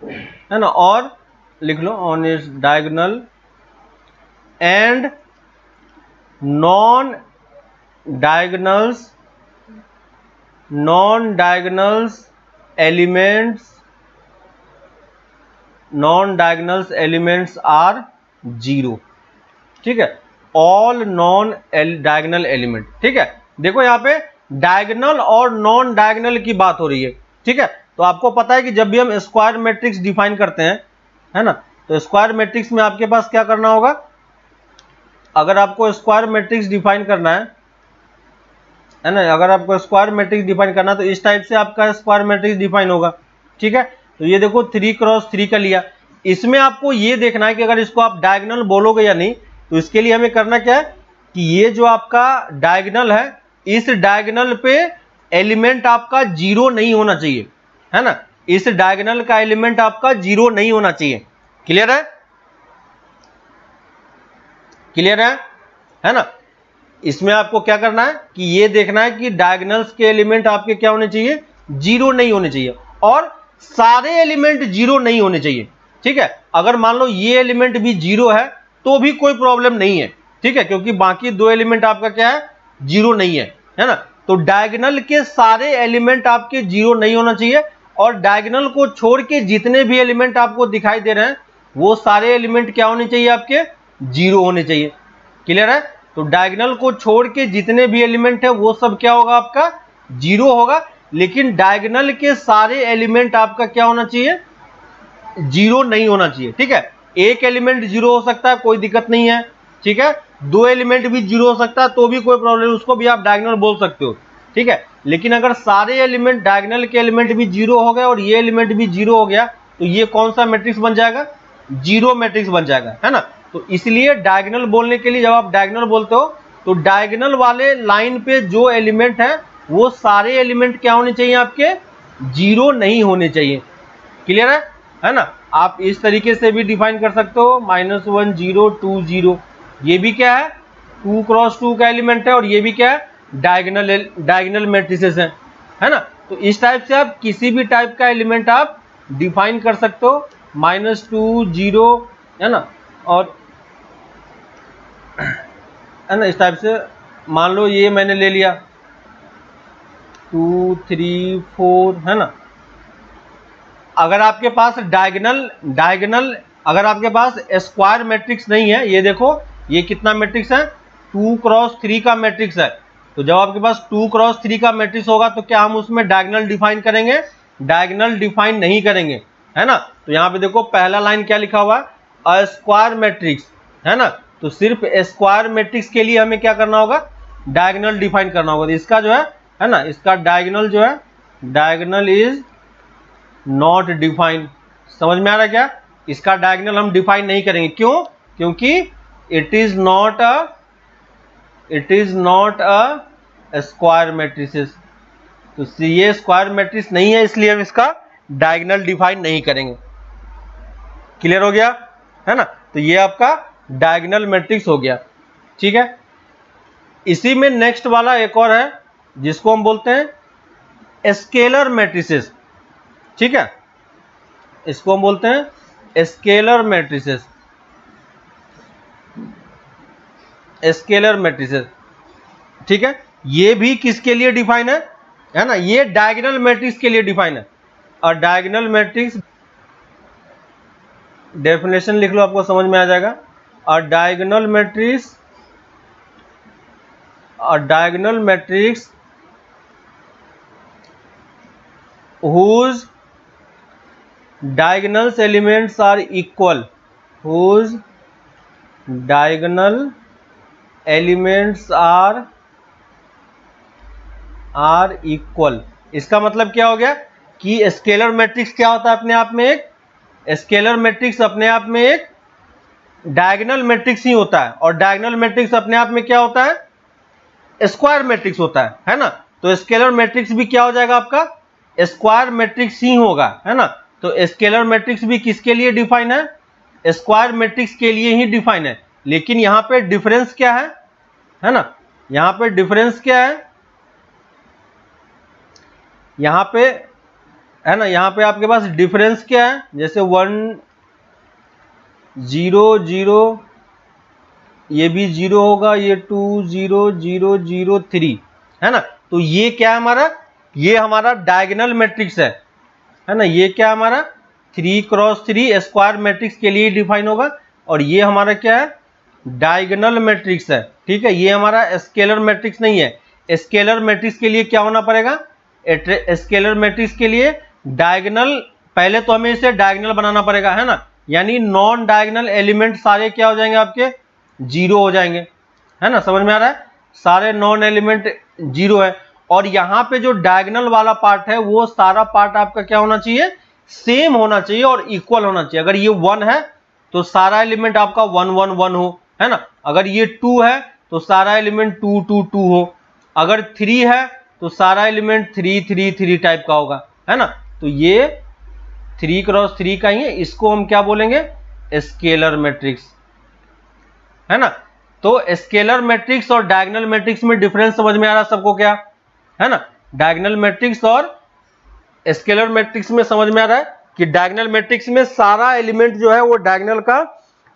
है ना, और लिख लो on its diagonal and non-diagonals elements are zero। ठीक है, ऑल नॉन डायगोनल एलिमेंट। ठीक है, देखो यहाँ पे डायगोनल और नॉन डायगोनल की बात हो रही है। ठीक है, तो आपको पता है कि जब भी हम स्क्वायर मैट्रिक्स डिफाइन करते हैं, है ना, तो स्क्वायर मैट्रिक्स में आपके पास क्या करना होगा, अगर आपको स्क्वायर मैट्रिक्स डिफाइन करना है ना, अगर आपको स्क्वायर मैट्रिक्स डिफाइन करना है तो इस टाइप से आपका स्क्वायर मैट्रिक्स डिफाइन होगा। ठीक है, तो ये देखो 3 क्रॉस 3 का लिया, इसमें आपको ये देखना है कि अगर इसको आप डायगोनल बोलोगे या नहीं। तो इसके लिए हमें करना क्या है कि ये जो आपका डायगोनल है, इस डायगोनल पे एलिमेंट आपका जीरो नहीं होना चाहिए, है ना, इस डायगोनल का एलिमेंट आपका जीरो नहीं होना चाहिए। क्लियर है, क्लियर है ना। इसमें आपको क्या करना है कि ये देखना है कि डायगोनल्स के एलिमेंट आपके क्या होने चाहिए, जीरो नहीं होने चाहिए, और सारे एलिमेंट जीरो नहीं होने चाहिए। ठीक है, अगर मान लो ये एलिमेंट भी जीरो है तो भी कोई प्रॉब्लम नहीं है। ठीक है, क्योंकि बाकी दो एलिमेंट आपका क्या है, जीरो नहीं है ना। तो डायगोनल के सारे एलिमेंट आपके जीरो नहीं होना चाहिए, और डायगोनल को छोड़ के जितने भी एलिमेंट आपको दिखाई दे रहे हैं वो सारे एलिमेंट क्या होने चाहिए, आपके जीरो होने चाहिए। क्लियर है? तो डायगोनल को छोड़ के जितने भी एलिमेंट है वो सब क्या होगा, आपका जीरो होगा, लेकिन डायगोनल के सारे एलिमेंट आपका क्या होना चाहिए, जीरो नहीं होना चाहिए। ठीक है, एक एलिमेंट जीरो हो सकता है, कोई दिक्कत नहीं है। ठीक है, दो एलिमेंट भी जीरो हो सकता है तो भी कोई प्रॉब्लम नहीं, उसको भी आप डायगोनल बोल सकते हो। ठीक है, लेकिन अगर सारे एलिमेंट, डायगोनल के एलिमेंट भी जीरो हो गए और ये एलिमेंट भी जीरो हो गया तो ये कौन सा मैट्रिक्स बन जाएगा, जीरो मैट्रिक्स बन जाएगा, है ना। तो इसलिए डायगोनल बोलने के लिए जब आप डायगोनल बोलते हो तो डायगोनल वाले लाइन पे जो एलिमेंट है वो सारे एलिमेंट क्या होने चाहिए, आपके जीरो नहीं होने चाहिए। क्लियर है ना। आप इस तरीके से भी डिफाइन कर सकते हो, -1 0 2 0, ये भी क्या है, 2 क्रॉस 2 का एलिमेंट है, और ये भी क्या है, डायगोनल मैट्रिसेस है ना। तो इस टाइप से आप किसी भी टाइप का एलिमेंट आप डिफाइन कर सकते हो, -2 0, है ना, और है ना, इस टाइप से। मान लो ये मैंने ले लिया 2 3 4, है ना। अगर आपके पास डायगोनल अगर आपके पास स्क्वायर मैट्रिक्स नहीं है, ये देखो ये कितना मैट्रिक्स है, 2 क्रॉस 3 का मैट्रिक्स है। तो जब आपके पास 2 क्रॉस 3 का मैट्रिक्स होगा तो क्या हम उसमें डायगोनल डिफाइन करेंगे, डायगोनल डिफाइन नहीं करेंगे, है ना। तो यहाँ पे देखो पहला लाइन क्या लिखा हुआ है, अ स्क्वायर मैट्रिक्स, है ना। तो सिर्फ स्क्वायर मैट्रिक्स के लिए हमें क्या करना होगा, डायगोनल डिफाइन करना होगा। तो इसका जो है ना, इसका डायगोनल जो है, डायगोनल इज नॉट डिफाइन। समझ में आ रहा है क्या, इसका डायगोनल हम डिफाइन नहीं करेंगे, क्यों, क्योंकि it is not a square matrices. तो ये स्क्वायर मैट्रिक्स नहीं है, इसलिए हम इसका डायगोनल डिफाइन नहीं करेंगे। क्लियर हो गया, है ना। तो ये आपका डायगोनल मैट्रिक्स हो गया। ठीक है, इसी में नेक्स्ट वाला एक और है जिसको हम बोलते हैं स्केलर मैट्रिसेस। ठीक है, इसको हम बोलते हैं स्केलर मैट्रिसेस। स्केलर मैट्रिसेस, ठीक है, ये भी किसके लिए डिफाइन है ना, ये डायगोनल मैट्रिक्स के लिए डिफाइन है। और डायगोनल मैट्रिक्स डेफिनेशन लिख लो, आपको समझ में आ जाएगा। और diagonal matrix whose diagonal elements are equal, whose diagonal elements are equal। इसका मतलब क्या हो गया कि स्केलर मैट्रिक्स क्या होता है, अपने आप में एक स्केलर मैट्रिक्स अपने आप में एक डायगोनल मैट्रिक्स ही होता है, और डायगोनल मैट्रिक्स अपने आप में क्या होता है, स्क्वायर मैट्रिक्स होता है ना। तो स्केलर मैट्रिक्स भी क्या हो जाएगा, आपका स्क्वायर मैट्रिक्स ही होगा, है ना। तो स्केलर मैट्रिक्स भी किसके लिए डिफाइन है, स्क्वायर मैट्रिक्स के लिए ही डिफाइन है। लेकिन यहाँ पे डिफरेंस क्या है ना, यहाँ पे डिफरेंस क्या है, यहाँ पे, है ना, यहाँ पे आपके पास डिफरेंस क्या है, जैसे 1 0 0, ये भी 0 होगा, ये 2 0 0 0 3, है ना। तो ये क्या है हमारा, ये हमारा डायगोनल मैट्रिक्स है ना। ये क्या हमारा 3 क्रॉस 3 स्क्वायर मैट्रिक्स के लिए डिफाइन होगा, और ये हमारा क्या है, डायगोनल मैट्रिक्स है। ठीक है, ये हमारा स्केलर मैट्रिक्स नहीं है। स्केलर मैट्रिक्स के लिए क्या होना पड़ेगा, स्केलर मैट्रिक्स के लिए डायगोनल, पहले तो हमें इसे डायगोनल बनाना पड़ेगा, है ना। यानी नॉन डायगोनल एलिमेंट सारे क्या हो जाएंगे, आपके जीरो हो जाएंगे, है ना। समझ में आ रहा है, सारे नॉन एलिमेंट जीरो है। और यहाँ पे जो डायगोनल वाला पार्ट है वो सारा पार्ट आपका क्या होना चाहिए, सेम होना चाहिए और इक्वल होना चाहिए। अगर ये 1 है तो सारा एलिमेंट आपका 1 1 1 हो, है ना। अगर ये 2 है तो सारा एलिमेंट 2 2 2 हो। अगर 3 है तो सारा एलिमेंट 3 3 3 टाइप का होगा, है ना। तो ये 3 क्रॉस 3 का ही है, इसको हम क्या बोलेंगे, स्केलर मैट्रिक्स, है ना। तो स्केलर मैट्रिक्स और डायगोनल मैट्रिक्स में डिफरेंस समझ में आ रहा सबको क्या, है ना। डायगोनल मैट्रिक्स और स्केलर मैट्रिक्स में समझ में आ रहा है कि डायगोनल मैट्रिक्स में सारा एलिमेंट जो है वो डायगोनल का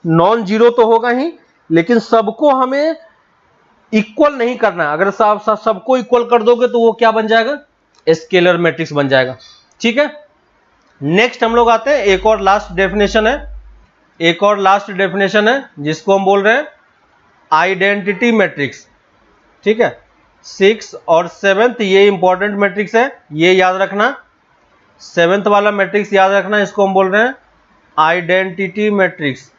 नॉन जीरो तो होगा ही, लेकिन सबको हमें इक्वल नहीं करना है। अगर सबको इक्वल कर दोगे तो वो क्या बन जाएगा, स्केलर मैट्रिक्स बन जाएगा। ठीक है, नेक्स्ट हम लोग आते हैं, एक और लास्ट डेफिनेशन है जिसको हम बोल रहे हैं आइडेंटिटी मैट्रिक्स। ठीक है, 6 और 7th ये इंपॉर्टेंट मैट्रिक्स है, ये याद रखना। 7th वाला मैट्रिक्स याद रखना, इसको हम बोल रहे हैं आइडेंटिटी मैट्रिक्स।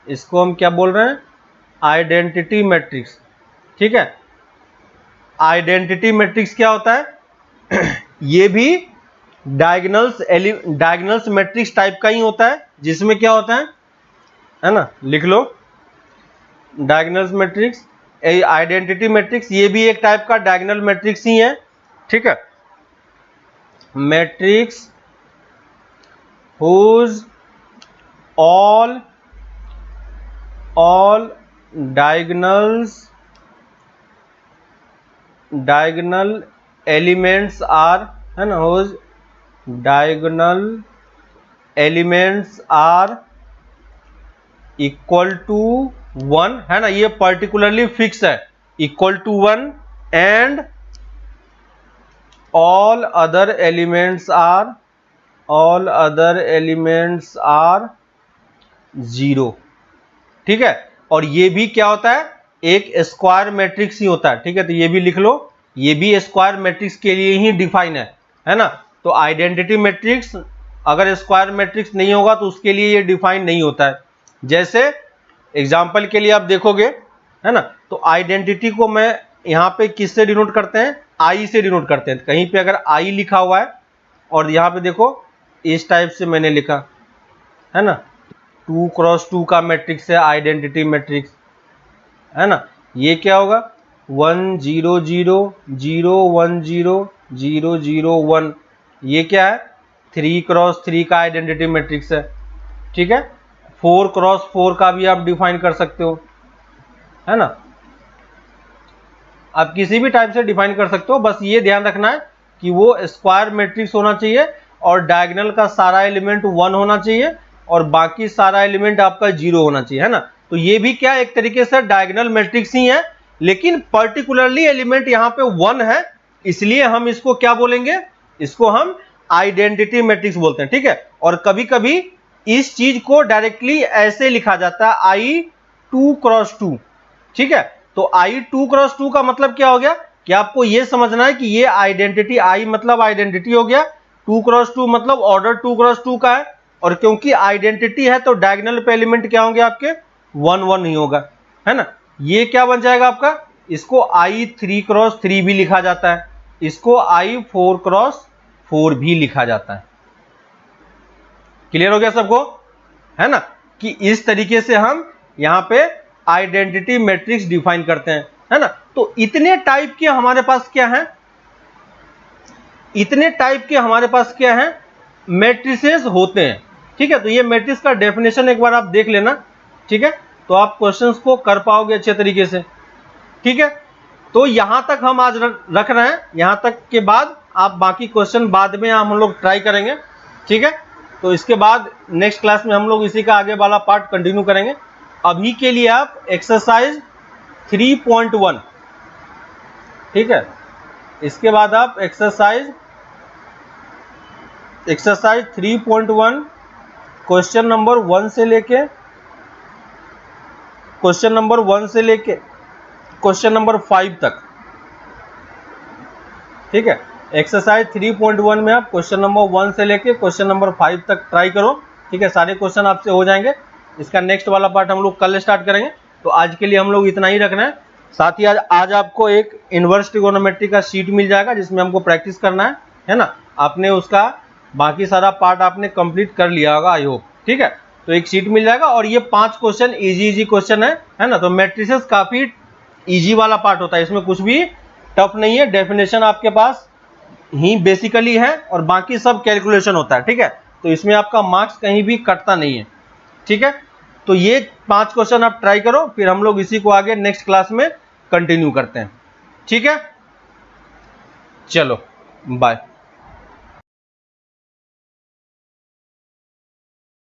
इसको हम क्या बोल रहे हैं, आइडेंटिटी मैट्रिक्स। ठीक है, आइडेंटिटी मैट्रिक्स क्या होता है ये भी डायगोनल्स मैट्रिक्स टाइप का ही होता है, जिसमें क्या होता है ना, लिख लो डायगोनल्स मैट्रिक्स, आइडेंटिटी मैट्रिक्स, ये भी एक टाइप का डायगोनल मैट्रिक्स ही है। ठीक है, matrix whose all diagonal elements are, है ना, whose diagonal elements are equal to 1, है ना, ये पर्टिकुलरली फिक्स है, equal to 1 and all other elements are 0। ठीक है, और ये भी क्या होता है, एक स्क्वायर मैट्रिक्स ही होता है। ठीक है, तो ये भी लिख लो, ये भी स्क्वायर मैट्रिक्स के लिए ही डिफाइन है ना। तो आइडेंटिटी मैट्रिक्स अगर स्क्वायर मैट्रिक्स नहीं होगा तो उसके लिए ये डिफाइन नहीं होता है। जैसे एग्जाम्पल के लिए आप देखोगे, है ना, तो आइडेंटिटी को मैं यहाँ पे किससे डिनोट करते हैं, आई से डिनोट करते हैं। कहीं पे अगर आई लिखा हुआ है और यहाँ पे देखो इस टाइप से मैंने लिखा, है ना, 2 क्रॉस 2 का मैट्रिक्स है आइडेंटिटी मैट्रिक्स, है ना। ये क्या होगा, 1 0 0 0 1 0 0 0 1, ये क्या है, 3 क्रॉस 3 का आइडेंटिटी मैट्रिक्स है। ठीक है, 4 क्रॉस 4 का भी आप डिफाइन कर सकते हो, है ना, आप किसी भी टाइप से डिफाइन कर सकते हो। बस ये ध्यान रखना है कि वो स्क्वायर मैट्रिक्स होना चाहिए और डायगोनल का सारा एलिमेंट 1 होना चाहिए और बाकी सारा एलिमेंट आपका 0 होना चाहिए, है ना। तो ये भी क्या एक तरीके से डायगोनल मैट्रिक्स ही है, लेकिन पर्टिकुलरली एलिमेंट यहाँ पे 1 है, इसलिए हम इसको क्या बोलेंगे, इसको हम आइडेंटिटी मैट्रिक्स बोलते हैं। ठीक है, और कभी कभी इस चीज को डायरेक्टली ऐसे लिखा जाता है I2 क्रॉस 2। ठीक है, तो I2 क्रॉस 2 का मतलब क्या हो गया, कि आपको यह समझना है कि ये आइडेंटिटी, I मतलब आइडेंटिटी हो गया, 2 क्रॉस 2 मतलब ऑर्डर 2 क्रॉस 2 का है, और क्योंकि आइडेंटिटी है तो डायगोनल पे एलिमेंट क्या होंगे आपके, 1 1 ही होगा, है ना। ये क्या बन जाएगा आपका, इसको I3 क्रॉस 3 भी लिखा जाता है, इसको I4 क्रॉस 4 भी लिखा जाता है। क्लियर हो गया सबको, है ना, कि इस तरीके से हम यहां पे आइडेंटिटी मैट्रिक्स डिफाइन करते हैं, है ना। तो इतने टाइप के हमारे पास क्या है, इतने टाइप के हमारे पास क्या है, मैट्रिसेस होते हैं। ठीक है, तो ये मैट्रिक्स का डेफिनेशन एक बार आप देख लेना। ठीक है, तो आप क्वेश्चंस को कर पाओगे अच्छे तरीके से। ठीक है, तो यहां तक हम आज रख रहे हैं, यहां तक के बाद आप बाकी क्वेश्चन बाद में हम लोग ट्राई करेंगे। ठीक है, तो इसके बाद नेक्स्ट क्लास में हम लोग इसी का आगे वाला पार्ट कंटिन्यू करेंगे। अभी के लिए आप एक्सरसाइज 3.1, ठीक है, इसके बाद आप एक्सरसाइज 3.1 क्वेश्चन नंबर 1 से लेके क्वेश्चन नंबर 5 तक। ठीक है, एक्सरसाइज 3.1 में आप क्वेश्चन नंबर 1 से लेके क्वेश्चन नंबर 5 तक ट्राई करो। ठीक है, सारे क्वेश्चन आपसे हो जाएंगे। इसका नेक्स्ट वाला पार्ट हम लोग कल स्टार्ट करेंगे। तो आज के लिए हम लोग इतना ही रखना है। साथ ही आज आपको एक इनवर्स ट्रिगोनोमेट्री का शीट मिल जाएगा जिसमें हमको प्रैक्टिस करना है ना। आपने उसका बाकी सारा पार्ट आपने कंप्लीट कर लिया होगा आई होप। ठीक है, तो एक शीट मिल जाएगा और ये 5 क्वेश्चन इजी क्वेश्चन है ना। तो मैट्रिसेस काफी इजी वाला पार्ट होता है, इसमें कुछ भी टफ नहीं है। डेफिनेशन आपके पास ही बेसिकली है और बाकी सब कैलकुलेशन होता है। ठीक है, तो इसमें आपका मार्क्स कहीं भी कटता नहीं है। ठीक है, तो ये 5 क्वेश्चन आप ट्राई करो, फिर हम लोग इसी को आगे नेक्स्ट क्लास में कंटिन्यू करते हैं। ठीक है, चलो बाय।